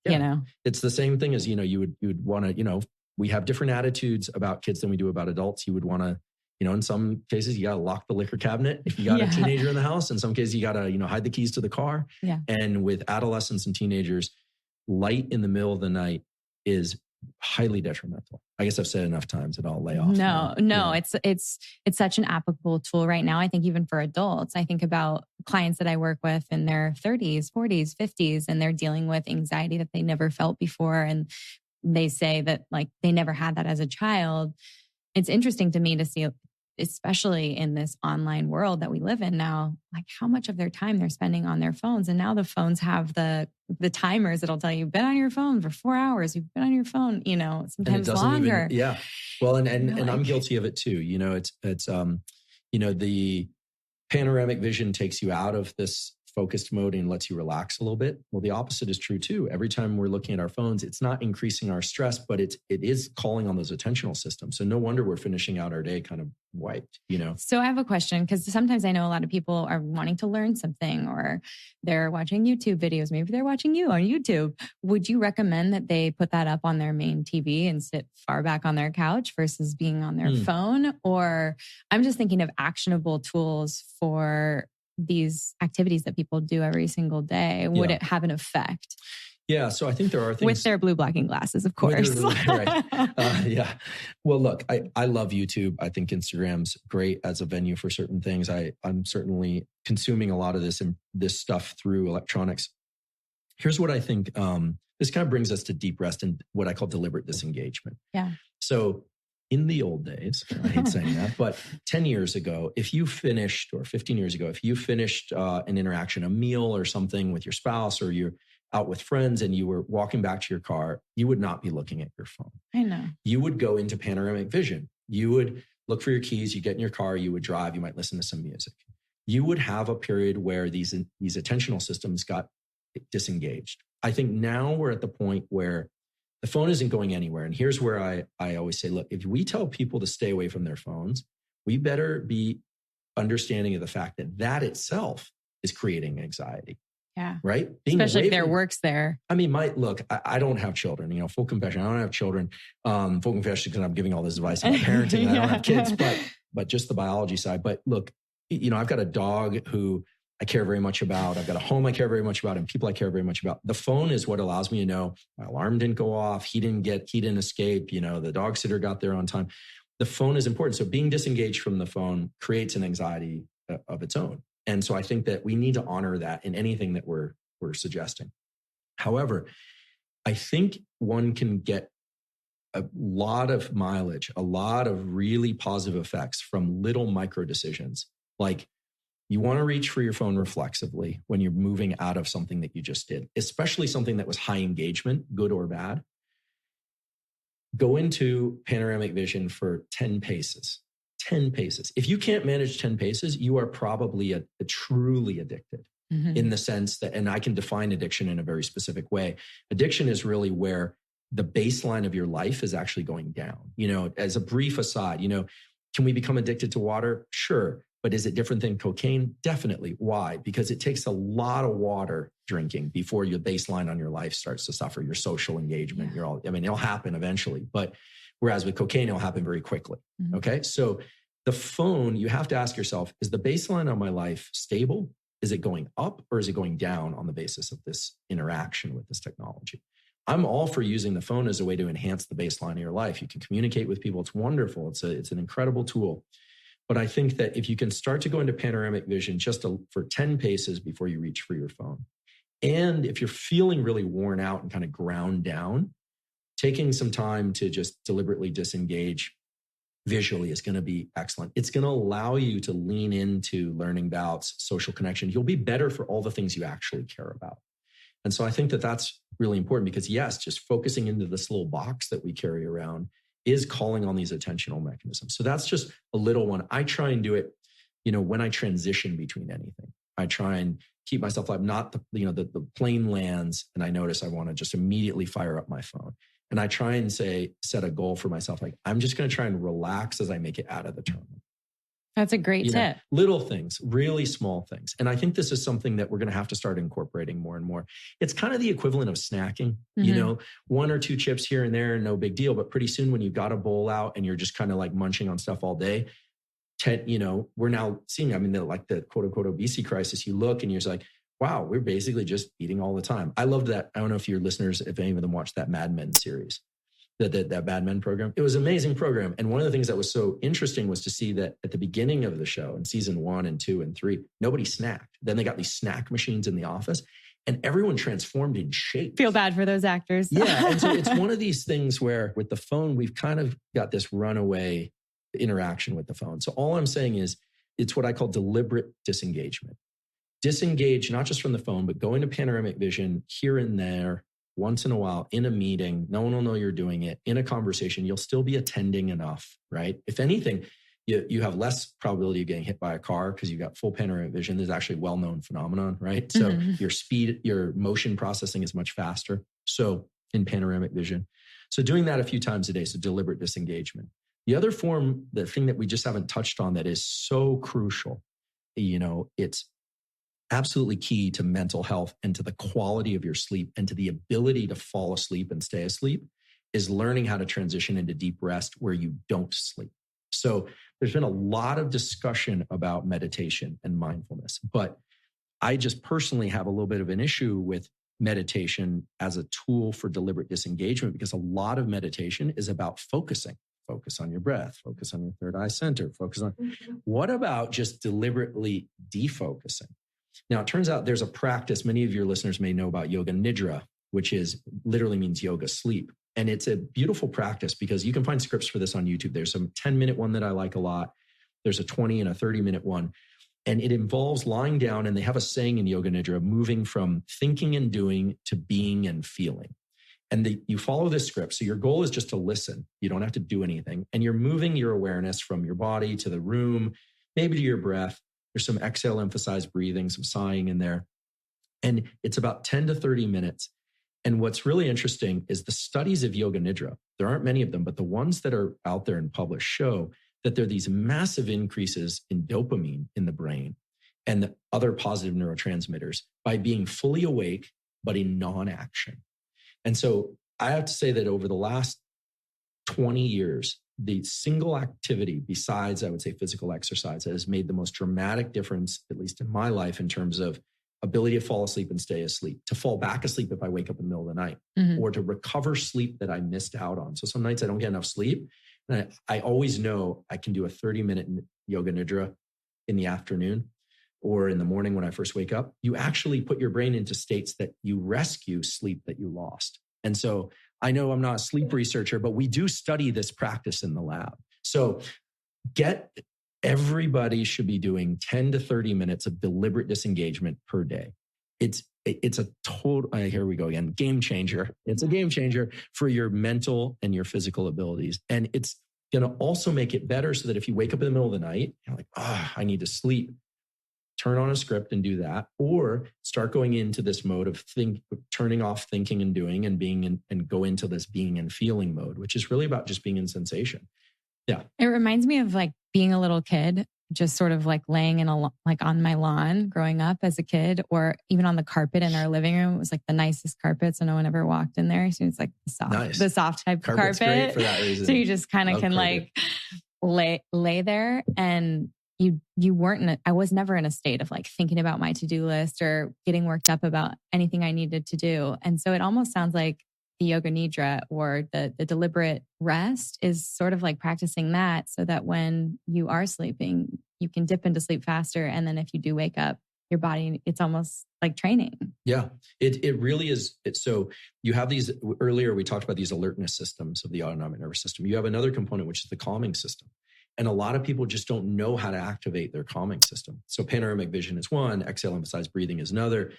B: it's the same thing as, you would want to, we have different attitudes about kids than we do about adults. You would want to, in some cases you got to lock the liquor cabinet if you got a teenager in the house. In some cases you got to, hide the keys to the car.
C: Yeah.
B: And with adolescents and teenagers, light in the middle of the night is highly detrimental. I guess I've said enough times that I'll lay off.
C: No, it's such an applicable tool right now. I think even for adults, I think about clients that I work with in their 30s, 40s, 50s, and they're dealing with anxiety that they never felt before. And they say that like they never had that as a child. It's interesting to me to see, especially in this online world that we live in now, like how much of their time they're spending on their phones. And now the phones have the timers that'll tell you, you've been on your phone for 4 hours. You've been on your phone, sometimes longer.
B: Well, and I'm guilty of it too. It's the panoramic vision takes you out of this focused mode and lets you relax a little bit. Well, the opposite is true too. Every time we're looking at our phones, it's not increasing our stress, but it is calling on those attentional systems. So no wonder we're finishing out our day kind of wiped,
C: So I have a question, because sometimes I know a lot of people are wanting to learn something, or they're watching YouTube videos. Maybe they're watching you on YouTube. Would you recommend that they put that up on their main TV and sit far back on their couch versus being on their phone? Or I'm just thinking of actionable tools for these activities that people do every single day. Would it have an effect?
B: Yeah. So I think there are things
C: with their blue blocking glasses, of course.
B: Right. Yeah. Well, look, I love YouTube. I think Instagram's great as a venue for certain things. I'm certainly consuming a lot of this stuff through electronics. Here's what I think. This kind of brings us to deep rest and what I call deliberate disengagement.
C: Yeah.
B: So in the old days, I hate saying that, but 10 years ago, or 15 years ago, if you finished an interaction, a meal or something with your spouse, or you're out with friends and you were walking back to your car, you would not be looking at your phone.
C: I know.
B: You would go into panoramic vision. You would look for your keys, you get in your car, you would drive, you might listen to some music. You would have a period where these attentional systems got disengaged. I think now we're at the point where the phone isn't going anywhere. And here's where I always say, look, if we tell people to stay away from their phones, we better be understanding of the fact that itself is creating anxiety.
C: Yeah.
B: Right?
C: Especially if there works there.
B: I mean, I don't have children, full confession. I don't have children. Full confession, because I'm giving all this advice about parenting. I don't have kids, but just the biology side. But look, I've got a dog who I care very much about. I've got a home I care very much about, and people I care very much about. The phone is what allows me to know my alarm didn't go off. He didn't escape. The dog sitter got there on time. The phone is important. So being disengaged from the phone creates an anxiety of its own. And so I think that we need to honor that in anything that we're suggesting. However, I think one can get a lot of mileage, a lot of really positive effects from little micro decisions. Like, you want to reach for your phone reflexively when you're moving out of something that you just did, especially something that was high engagement, good or bad. Go into panoramic vision for 10 paces. 10 paces. If you can't manage 10 paces, you are probably a truly addicted in the sense that, and I can define addiction in a very specific way. Addiction is really where the baseline of your life is actually going down. As a brief aside, can we become addicted to water? Sure. But is it different than cocaine? Definitely. Why? Because it takes a lot of water drinking before your baseline on your life starts to suffer, your social engagement. Yeah. It'll happen eventually. But whereas with cocaine, it'll happen very quickly. Mm-hmm. Okay. So the phone, you have to ask yourself, is the baseline on my life stable? Is it going up or is it going down on the basis of this interaction with this technology? I'm all for using the phone as a way to enhance the baseline of your life. You can communicate with people. It's wonderful. It's an incredible tool. But I think that if you can start to go into panoramic vision just for 10 paces before you reach for your phone, And if you're feeling really worn out and kind of ground down, taking some time to just deliberately disengage visually is going to be excellent. It's going to allow you to lean into learning bouts, social connection. You'll be better for all the things you actually care about. And so I think that that's really important because yes, just focusing into this little box that we carry around is calling on these attentional mechanisms. So that's just a little one. I try and do it, when I transition between anything. I try and keep myself alive, not the plane lands and I notice I want to just immediately fire up my phone. And I try and set a goal for myself. Like, I'm just going to try and relax as I make it out of the terminal.
C: That's a great tip.
B: Little things, really small things. And I think this is something that we're going to have to start incorporating more and more. It's kind of the equivalent of snacking, one or two chips here and there, no big deal. But pretty soon when you've got a bowl out and you're just kind of like munching on stuff all day, we're now seeing, the quote unquote obesity crisis, you look and you're just like, wow, we're basically just eating all the time. I loved that. I don't know if your listeners, if any of them watched that Mad Men series, that Mad Men program. It was an amazing program. And one of the things that was so interesting was to see that at the beginning of the show in season 1 and 2 and 3, nobody snacked. Then they got these snack machines in the office and everyone transformed in shape.
C: Feel bad for those actors.
B: Yeah. And so it's one of these things where with the phone, we've kind of got this runaway interaction with the phone. So all I'm saying is it's what I call deliberate disengagement. Disengage, not just from the phone, but go into panoramic vision here and there, once in a while, in a meeting. No one will know you're doing it. In a conversation, you'll still be attending enough, right? If anything, you have less probability of getting hit by a car because you've got full panoramic vision. There's actually a well-known phenomenon, right? So your motion processing is much faster. So in panoramic vision. So doing that a few times a day, so deliberate disengagement. The other form, the thing that we just haven't touched on that is so crucial, it's absolutely key to mental health and to the quality of your sleep and to the ability to fall asleep and stay asleep is learning how to transition into deep rest where you don't sleep. So there's been a lot of discussion about meditation and mindfulness, but I just personally have a little bit of an issue with meditation as a tool for deliberate disengagement because a lot of meditation is about focusing. Focus on your breath, focus on your third eye center, focus on, what about just deliberately defocusing? Now, it turns out there's a practice, many of your listeners may know about yoga nidra, which literally means yoga sleep. And it's a beautiful practice because you can find scripts for this on YouTube. There's a 10-minute one that I like a lot. There's a 20 and a 30-minute one. And it involves lying down, and they have a saying in yoga nidra, moving from thinking and doing to being and feeling. And you follow this script. So your goal is just to listen. You don't have to do anything. And you're moving your awareness from your body to the room, maybe to your breath. There's some exhale emphasized breathing, some sighing in there. And it's about 10 to 30 minutes. And what's really interesting is the studies of yoga nidra. There aren't many of them, but the ones that are out there and published show that there are these massive increases in dopamine in the brain and the other positive neurotransmitters by being fully awake, but in non-action. And so I have to say that over the last 20 years, the single activity besides, I would say, physical exercise that has made the most dramatic difference, at least in my life, in terms of ability to fall asleep and stay asleep, to fall back asleep if I wake up in the middle of the night, or to recover sleep that I missed out on. So some nights I don't get enough sleep. And I always know I can do a 30-minute yoga nidra in the afternoon or in the morning when I first wake up. You actually put your brain into states that you rescue sleep that you lost. And so I know I'm not a sleep researcher, but we do study this practice in the lab. So everybody should be doing 10 to 30 minutes of deliberate disengagement per day. It's a total, here we go again, game changer. It's a game changer for your mental and your physical abilities. And it's going to also make it better so that if you wake up in the middle of the night, you're like, I need to sleep. Turn on a script and do that, or start going into this mode of turning off thinking and doing and being and go into this being and feeling mode, which is really about just being in sensation. Yeah.
C: It reminds me of like being a little kid, just sort of like laying like on my lawn growing up as a kid, or even on the carpet in our living room. It was like the nicest carpet. So no one ever walked in there. So it's like the soft type
B: Carpet's
C: carpet.
B: Great for that reason.
C: So you just kind of can carpet. Like lay there, and I was never in a state of like thinking about my to-do list or getting worked up about anything I needed to do. And so it almost sounds like the yoga nidra or the deliberate rest is sort of like practicing that so that when you are sleeping, you can dip into sleep faster. And then if you do wake up, your body, it's almost like training.
B: Yeah, it really is. So you have these, earlier we talked about these alertness systems of the autonomic nervous system. You have another component, which is the calming system. And a lot of people just don't know how to activate their calming system. So panoramic vision is one, exhale emphasized breathing is another.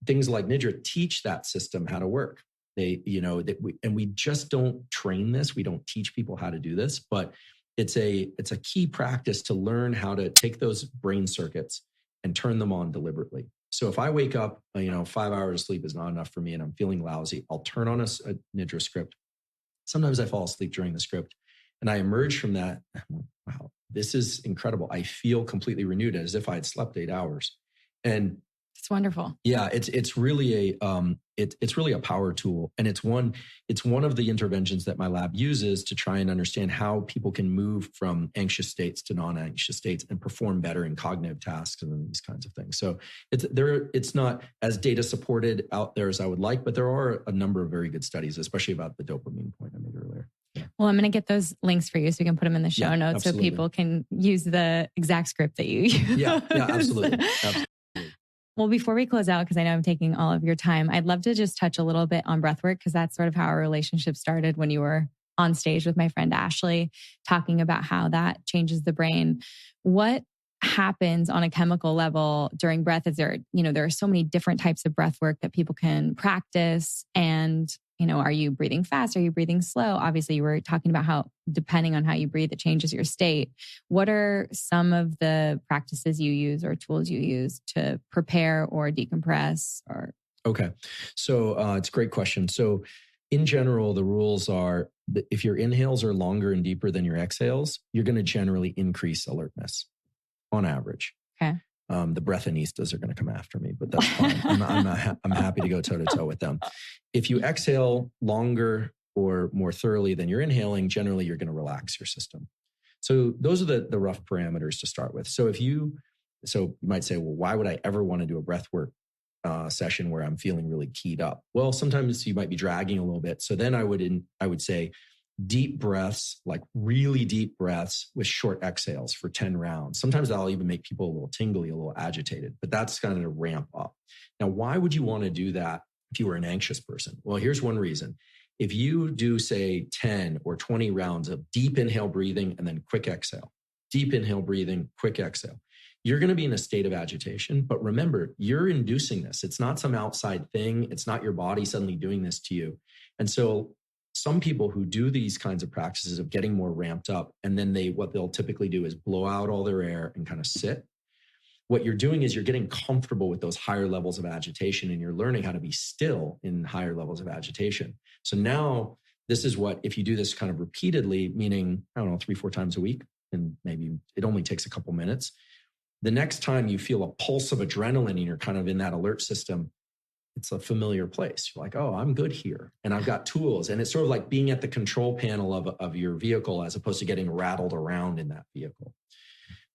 B: Things like Nidra teach that system how to work. We just don't train this. We don't teach people how to do this, but it's a key practice to learn how to take those brain circuits and turn them on deliberately. So if I wake up, 5 hours of sleep is not enough for me and I'm feeling lousy, I'll turn on a Nidra script. Sometimes I fall asleep during the script and I emerge from that. Wow, this is incredible. I feel completely renewed as if I had slept 8 hours. And
C: it's wonderful.
B: Yeah, it's really a power tool, and it's one of the interventions that my lab uses to try and understand how people can move from anxious states to non-anxious states and perform better in cognitive tasks and these kinds of things. So it's not as data supported out there as I would like, but there are a number of very good studies, especially about the dopamine point I made earlier. Yeah.
C: Well, I'm going to get those links for you so we can put them in the show notes
B: absolutely.
C: So people can use the exact script that you use.
B: Yeah, absolutely.
C: Well, before we close out, because I know I'm taking all of your time, I'd love to just touch a little bit on breathwork, because that's sort of how our relationship started when you were on stage with my friend Ashley, talking about how that changes the brain. What happens on a chemical level during breath? Is there are so many different types of breath work that people can practice. And, are you breathing fast? Are you breathing slow? Obviously, you were talking about how, depending on how you breathe, it changes your state. What are some of the practices you use or tools you use to prepare or decompress?
B: Okay. So it's a great question. So in general, the rules are that if your inhales are longer and deeper than your exhales, you're going to generally increase alertness on average.
C: Okay.
B: The breathinistas are going to come after me, but that's fine. I'm happy to go toe to toe with them. If you exhale longer or more thoroughly than you're inhaling, generally you're going to relax your system. So those are the rough parameters to start with. So you might say, well, why would I ever want to do a breath work session where I'm feeling really keyed up? Well, sometimes you might be dragging a little bit. So then I would say deep breaths, like really deep breaths with short exhales for 10 rounds. Sometimes that'll even make people a little tingly, a little agitated, but that's kind of a ramp up. Now, why would you want to do that if you were an anxious person? Well, here's one reason. If you do, say, 10 or 20 rounds of deep inhale breathing and then quick exhale, deep inhale breathing, quick exhale, you're going to be in a state of agitation. But remember, you're inducing this. It's not some outside thing. It's not your body suddenly doing this to you. And so some people who do these kinds of practices of getting more ramped up, and then what they'll typically do is blow out all their air and kind of sit. What you're doing is you're getting comfortable with those higher levels of agitation, and you're learning how to be still in higher levels of agitation. So now this is what, if you do this kind of repeatedly, meaning, 3-4 times a week, and maybe it only takes a couple minutes. The next time you feel a pulse of adrenaline and you're kind of in that alert system, it's a familiar place. You're like, oh, I'm good here. And I've got tools. And it's sort of like being at the control panel of your vehicle as opposed to getting rattled around in that vehicle.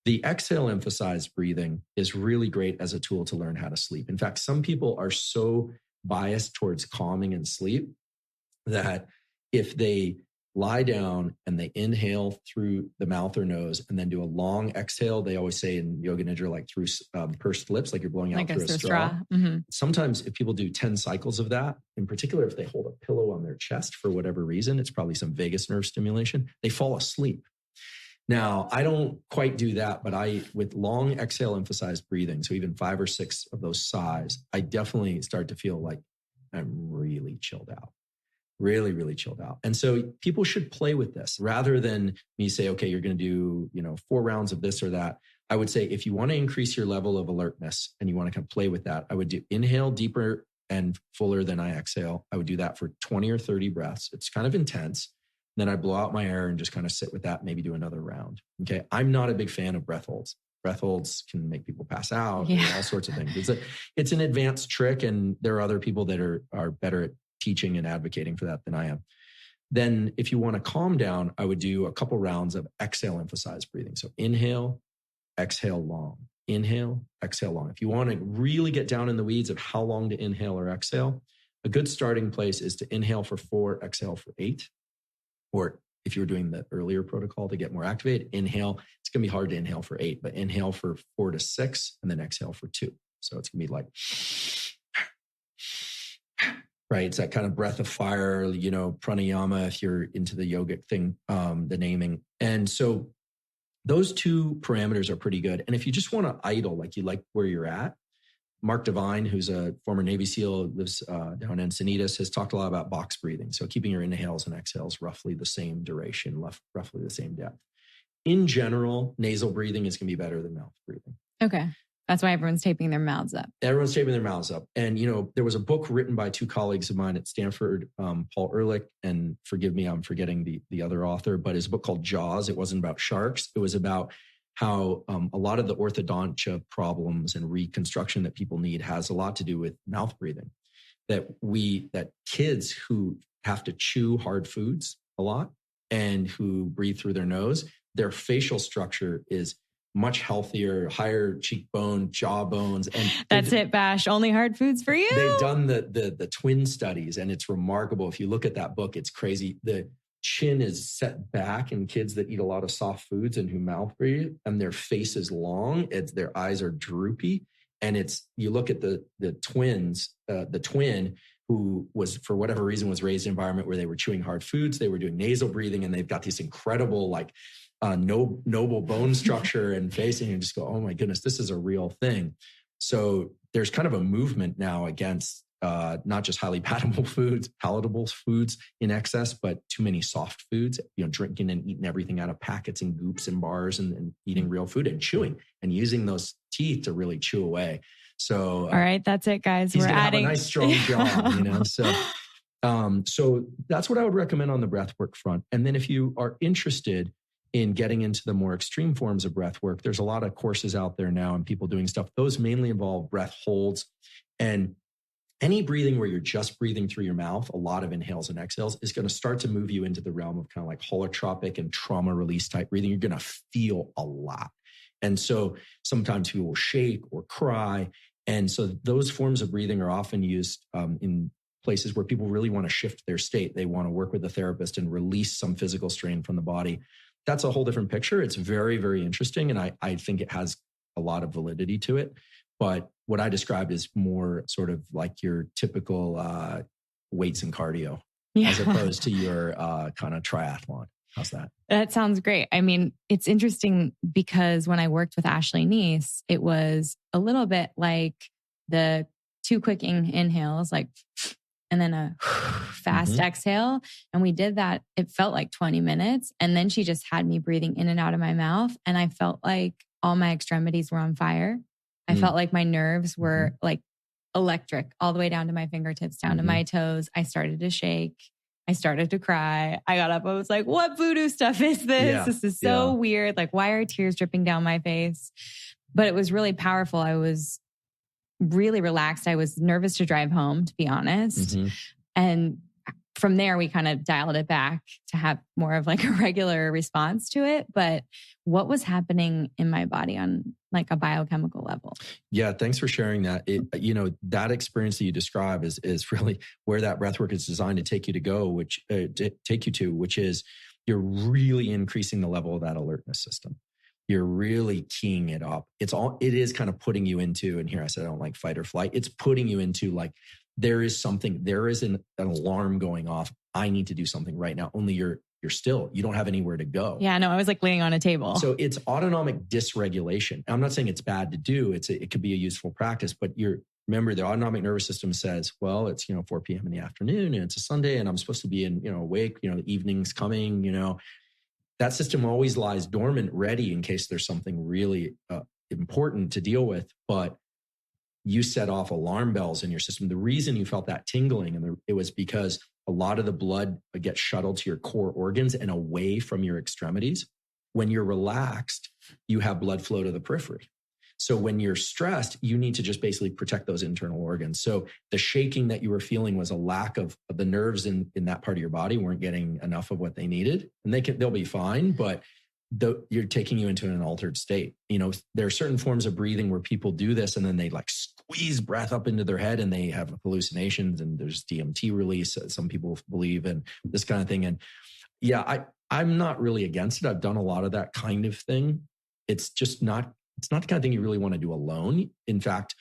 B: The exhale emphasized breathing is really great as a tool to learn how to sleep. In fact, some people are so biased towards calming and sleep that if they lie down and they inhale through the mouth or nose and then do a long exhale, they always say in Yoga Nidra, like through pursed lips, like you're blowing out through a straw.
C: Mm-hmm.
B: Sometimes if people do 10 cycles of that, in particular, if they hold a pillow on their chest for whatever reason, it's probably some vagus nerve stimulation, they fall asleep. Now, I don't quite do that, but with long exhale emphasized breathing, so even 5 or 6 of those sighs, I definitely start to feel like I'm really chilled out. Really, really chilled out. And so people should play with this rather than me say, okay, you're going to do, 4 rounds of this or that. I would say if you want to increase your level of alertness and you want to kind of play with that, I would do inhale deeper and fuller than I exhale. I would do that for 20 or 30 breaths. It's kind of intense. Then I blow out my air and just kind of sit with that, maybe do another round. Okay. I'm not a big fan of breath holds. Breath holds can make people pass out, all sorts of things. It's an advanced trick. And there are other people that are better at teaching and advocating for that than I am. Then if you want to calm down, I would do a couple rounds of exhale emphasized breathing. So inhale, exhale long, inhale, exhale long. If you want to really get down in the weeds of how long to inhale or exhale, a good starting place is to inhale for 4, exhale for 8, or if you're doing the earlier protocol to get more activated, inhale. It's going to be hard to inhale for 8, but inhale for 4 to 6 and then exhale for 2. So it's going to be like, right? It's that kind of breath of fire, pranayama, if you're into the yogic thing, the naming. And so those 2 parameters are pretty good. And if you just want to idle, like you like where you're at, Mark Devine, who's a former Navy SEAL, lives down in Encinitas, has talked a lot about box breathing. So keeping your inhales and exhales roughly the same duration, roughly the same depth. In general, nasal breathing is going to be better than mouth breathing.
C: Okay. That's why everyone's taping their mouths up.
B: Everyone's taping their mouths up. And, there was a book written by 2 colleagues of mine at Stanford, Paul Ehrlich, and forgive me, I'm forgetting the other author, but it's a book called Jaws. It wasn't about sharks. It was about how a lot of the orthodontia problems and reconstruction that people need has a lot to do with mouth breathing. That kids who have to chew hard foods a lot and who breathe through their nose, their facial structure is much healthier, higher cheekbone, jawbones. And
C: that's it, Bash. Only hard foods for you.
B: They've done the twin studies, and it's remarkable. If you look at that book, it's crazy. The chin is set back in kids that eat a lot of soft foods and who mouth breathe, and their face is long. Their eyes are droopy. And you look at the twins, the twin who was, for whatever reason, was raised in an environment where they were chewing hard foods. They were doing nasal breathing, and they've got these incredible, noble bone structure and face. And you just go, oh my goodness, this is a real thing. So there's kind of a movement now against not just highly palatable foods in excess, but too many soft foods, drinking and eating everything out of packets and goops and bars, and eating real food and chewing and using those teeth to really chew away. So,
C: all right, that's it, guys.
B: We're adding have a nice strong jaw, So that's what I would recommend on the breathwork front. And then if you are interested in getting into the more extreme forms of breath work, there's a lot of courses out there now and people doing stuff. Those mainly involve breath holds, and any breathing where you're just breathing through your mouth, a lot of inhales and exhales, is going to start to move you into the realm of kind of like holotropic and trauma release type breathing. You're going to feel a lot. And so sometimes people will shake or cry. And so those forms of breathing are often used in places where people really want to shift their state. They want to work with a therapist and release some physical strain from the body. That's a whole different picture. It's very, very interesting. And I think it has a lot of validity to it. But what I described is more sort of like your typical weights and cardio, as opposed to your kind of triathlon. How's that?
C: That sounds great. I mean, it's interesting because when I worked with Ashley Neese, it was a little bit like the 2 quick inhales, and then a fast exhale. And we did that. It felt like 20 minutes. And then she just had me breathing in and out of my mouth. And I felt like all my extremities were on fire. I felt like my nerves were like electric all the way down to my fingertips, down to my toes. I started to shake. I started to cry. I got up. I was like, what voodoo stuff is this? Yeah. This is so weird. Like, why are tears dripping down my face? But it was really powerful. I was really relaxed. I was nervous to drive home, to be honest. And from there, we kind of dialed it back to have more of like a regular response to it. But what was happening in my body on like a biochemical level?
B: Yeah, thanks for sharing that. That experience that you describe is really where that breathwork is designed to take you to, which is you're really increasing the level of that alertness system. You're really keying it up. It is kind of putting you into, and here I said I don't like fight or flight. It's putting you into like, there is an alarm going off. I need to do something right now. Only you're still, you don't have anywhere to go.
C: Yeah, no, I was like laying on a table.
B: So it's autonomic dysregulation. I'm not saying it's bad to do. It could be a useful practice, but remember the autonomic nervous system says, well, it's, 4 p.m. in the afternoon and it's a Sunday and I'm supposed to be awake, the evening's coming, that system always lies dormant, ready in case there's something really important to deal with. But you set off alarm bells in your system. The reason you felt that tingling, it was because a lot of the blood gets shuttled to your core organs and away from your extremities. When you're relaxed, you have blood flow to the periphery. So when you're stressed, you need to just basically protect those internal organs. So the shaking that you were feeling was a lack of the nerves in that part of your body weren't getting enough of what they needed. And they'll be fine, but you're taking you into an altered state. There are certain forms of breathing where people do this and then they like squeeze breath up into their head and they have hallucinations and there's DMT release. Some people believe in this kind of thing. And yeah, I'm not really against it. I've done a lot of that kind of thing. It's not the kind of thing you really want to do alone. In fact,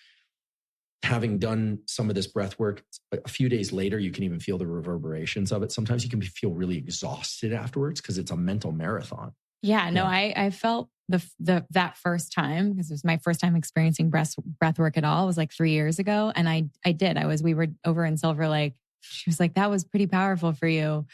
B: having done some of this breath work, a few days later, you can even feel the reverberations of it. Sometimes you can feel really exhausted afterwards because it's a mental marathon.
C: Yeah, no, I felt that first time, because it was my first time experiencing breath work at all. It was like 3 years ago. And we were over in Silver Lake. She was like, that was pretty powerful for you.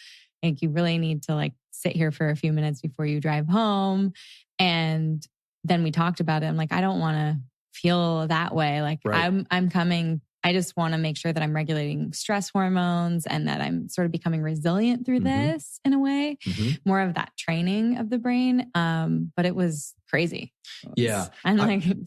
C: Like, you really need to like sit here for a few minutes before you drive home. And then we talked about it. I'm like, I don't want to feel that way. Like right. I'm coming. I just want to make sure that I'm regulating stress hormones and that I'm sort of becoming resilient through this in a way, more of that training of the brain. But it was crazy. It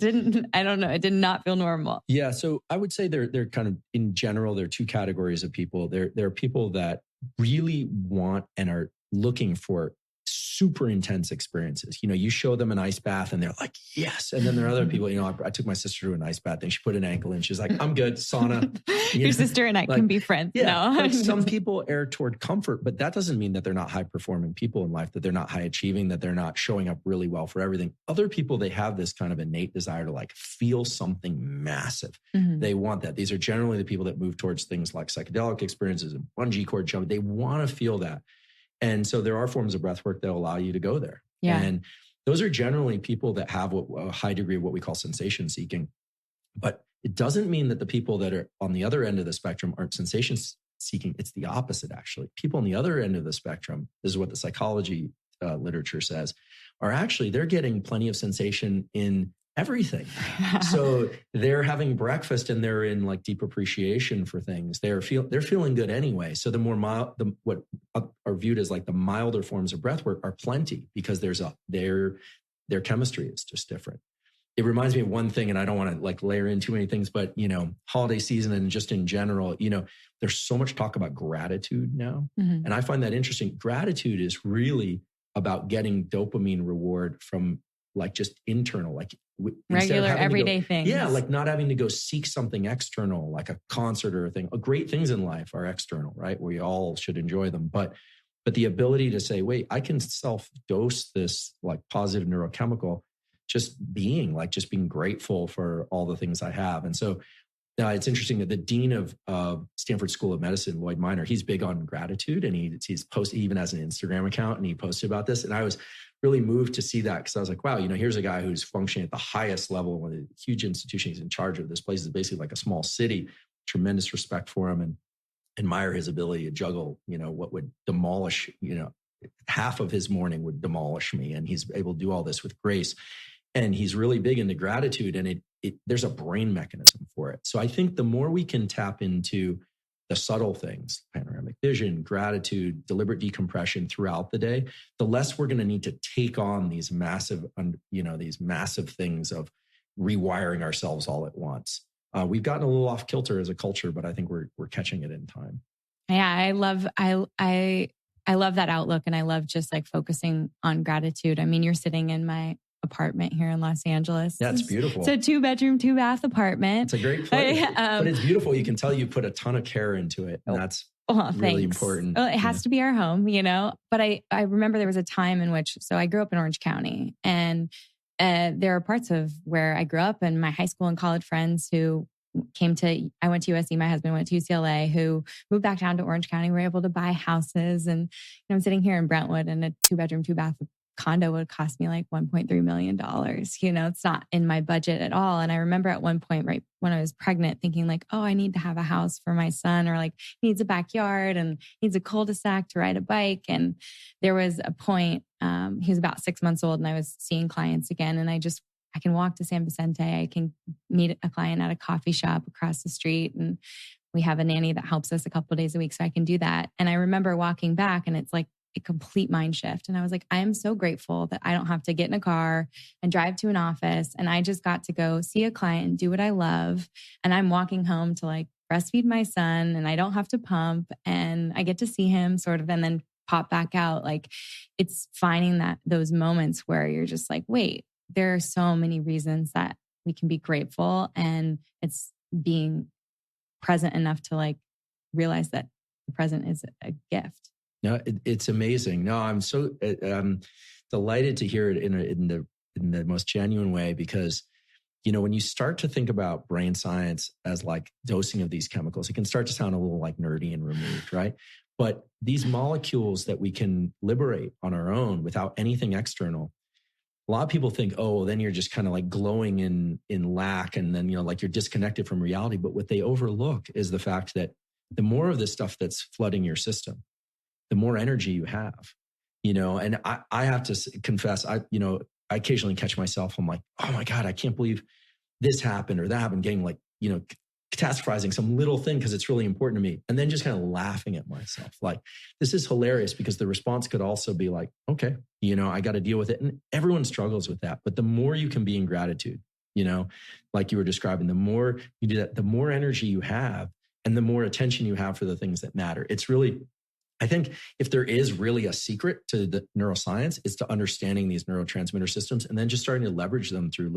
C: did not feel normal.
B: Yeah. So I would say they're kind of, in general, there are two categories of people. There are people that really want and are looking for super intense experiences. You show them an ice bath and they're like, yes. And then there are other people, I took my sister to an ice bath and she put an ankle in. She's like, I'm good. Sauna.
C: Your sister and I can be friends.
B: Yeah. Like some people err toward comfort, but that doesn't mean that they're not high performing people in life, that they're not high achieving, that they're not showing up really well for everything. Other people, they have this kind of innate desire to like feel something massive. They want that. These are generally the people that move towards things like psychedelic experiences and bungee cord jumping. They want to feel that. And so there are forms of breath work that allow you to go there. Yeah. And those are generally people that have a high degree of what we call sensation seeking. But it doesn't mean that the people that are on the other end of the spectrum aren't sensation seeking. It's the opposite, actually. People on the other end of the spectrum, this is what the psychology literature says, are actually, they're getting plenty of sensation in everything. So they're having breakfast and they're in like deep appreciation for things. They're feeling good anyway. So the more mild, what are viewed as like the milder forms of breath work are plenty because their chemistry is just different. It reminds me of one thing, and I don't want to like layer in too many things, but holiday season and just in general, there's so much talk about gratitude now. And I find that interesting. Gratitude is really about getting dopamine reward from like just internal, like
C: regular everyday things.
B: Yeah. Like not having to go seek something external, like a concert or a thing. Great things in life are external, right? We all should enjoy them. But the ability to say, wait, I can self-dose this like positive neurochemical, just being grateful for all the things I have. And so it's interesting that the dean of Stanford School of Medicine, Lloyd Minor, he's big on gratitude, and he's posted, he even has an Instagram account, and he posted about this. And I was really moved to see that because I was like, wow, here's a guy who's functioning at the highest level of a huge institution. He's in charge of this place. Is basically like a small city. Tremendous respect for him and admire his ability to juggle, what would demolish, half of his morning would demolish me. And he's able to do all this with grace. And he's really big into gratitude, and there's a brain mechanism for it. So I think the more we can tap into the subtle things, panoramic vision, gratitude, deliberate decompression throughout the day, the less we're going to need to take on these massive things of rewiring ourselves all at once. We've gotten a little off kilter as a culture, but I think we're catching it in time.
C: Yeah, I love that outlook, and I love just like focusing on gratitude. I mean, you're sitting in my apartment here in Los Angeles.
B: Yeah, it's beautiful.
C: It's a 2-bedroom, 2-bath apartment.
B: It's a great place, but it's beautiful. You can tell you put a ton of care into it, and that's really important.
C: Well, it has to be our home, But I remember there was a time in which, so I grew up in Orange County, and there are parts of where I grew up and my high school and college friends who I went to USC, my husband went to UCLA, who moved back down to Orange County, were able to buy houses. And I'm sitting here in Brentwood, and a 2-bedroom, 2-bath condo would cost me like $1.3 million. It's not in my budget at all. And I remember at one point, right when I was pregnant, thinking like, oh, I need to have a house for my son, or like he needs a backyard and needs a cul-de-sac to ride a bike. And there was a point, he was about 6 months old, and I was seeing clients again. And I can walk to San Vicente. I can meet a client at a coffee shop across the street. And we have a nanny that helps us a couple of days a week. So I can do that. And I remember walking back, and it's like a complete mind shift. And I was like, I am so grateful that I don't have to get in a car and drive to an office. And I just got to go see a client and do what I love. And I'm walking home to like breastfeed my son, and I don't have to pump, and I get to see him sort of, and then pop back out. Like, it's finding those moments where you're just like, wait, there are so many reasons that we can be grateful. And it's being present enough to like realize that the present is a gift.
B: No, it's amazing. No, I'm so delighted to hear it in the most genuine way, because, you know, when you start to think about brain science as like dosing of these chemicals, it can start to sound a little like nerdy and removed, right? But these molecules that we can liberate on our own without anything external, a lot of people think, oh, then you're just kind of like glowing in lack, and then, you know, like you're disconnected from reality. But what they overlook is the fact that the more of this stuff that's flooding your system, the more energy you have, you know. And I have to confess, I occasionally catch myself. I'm like, oh my God, I can't believe this happened or that happened, getting like, you know, catastrophizing some little thing because it's really important to me. And then just kind of laughing at myself. Like, this is hilarious, because the response could also be like, okay, you know, I got to deal with it. And everyone struggles with that. But the more you can be in gratitude, you know, like you were describing, the more you do that, the more energy you have and the more attention you have for the things that matter. It's really, I think if there is really a secret to the neuroscience, it's to understanding these neurotransmitter systems and then just starting to leverage them through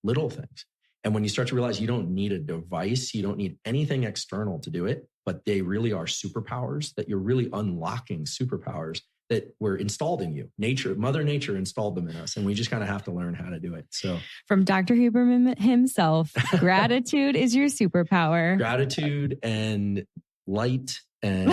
B: little things. And when you start to realize you don't need a device, you don't need anything external to do it, but they really are superpowers, that you're really unlocking superpowers that were installed in you. Mother Nature installed them in us, and we just kind of have to learn how to do it. So
C: from Dr. Huberman himself, gratitude is your superpower.
B: Gratitude and light and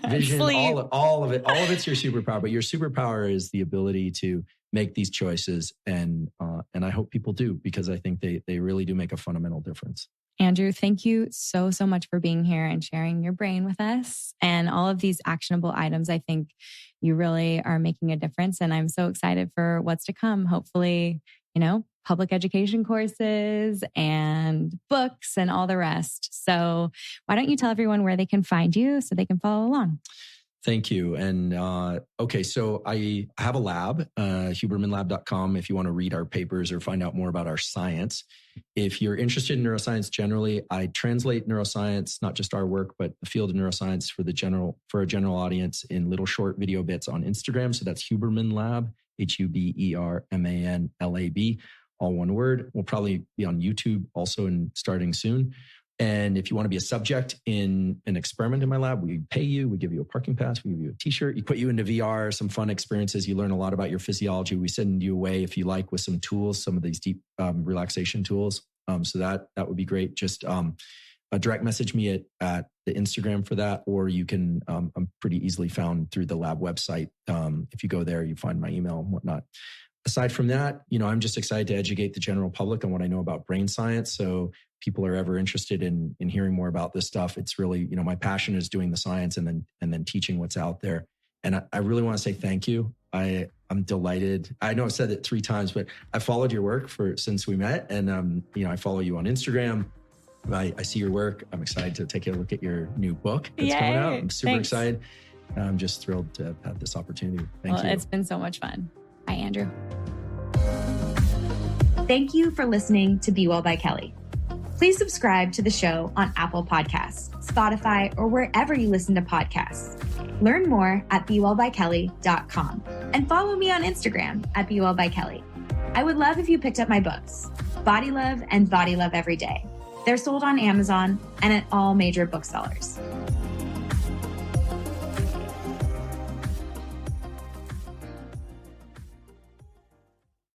B: vision, all of it's your superpower. But your superpower is the ability to make these choices, and I hope people do, because I think they really do make a fundamental difference.
C: Andrew, thank you so much for being here and sharing your brain with us and all of these actionable items. I think you really are making a difference, and I'm so excited for what's to come. Hopefully, you know, public education courses and books and all the rest. So why don't you tell everyone where they can find you so they can follow along?
B: Thank you. And okay, so I have a lab, hubermanlab.com, if you want to read our papers or find out more about our science. If you're interested in neuroscience generally, I translate neuroscience, not just our work, but the field of neuroscience for a general audience in little short video bits on Instagram. So that's Huberman Lab, HUBERMANLAB, all one word. We'll probably be on YouTube also and starting soon. And if you want to be a subject in an experiment in my lab, we pay you, we give you a parking pass, we give you a t-shirt, we put you into VR, some fun experiences. You learn a lot about your physiology. We send you away, if you like, with some tools, some of these deep relaxation tools. So that would be great. Just direct message me at the Instagram for that, or you can, I'm pretty easily found through the lab website. If you go there, you find my email and whatnot. Aside from that, you know, I'm just excited to educate the general public on what I know about brain science. So people are ever interested in hearing more about this stuff, it's really, you know, my passion is doing the science and then teaching what's out there. And I really want to say thank you. I'm delighted. I know I've said it 3 times, but I followed your work since we met, and you know, I follow you on Instagram. I see your work. I'm excited to take a look at your new book that's coming out. I'm super excited. I'm just thrilled to have this opportunity. Thank you.
C: It's been so much fun. Bye, Andrew.
A: Thank you for listening to Be Well by Kelly. Please subscribe to the show on Apple Podcasts, Spotify, or wherever you listen to podcasts. Learn more at BeWellByKelly.com and follow me on Instagram at BeWellByKelly. I would love if you picked up my books, Body Love and Body Love Every Day. They're sold on Amazon and at all major booksellers.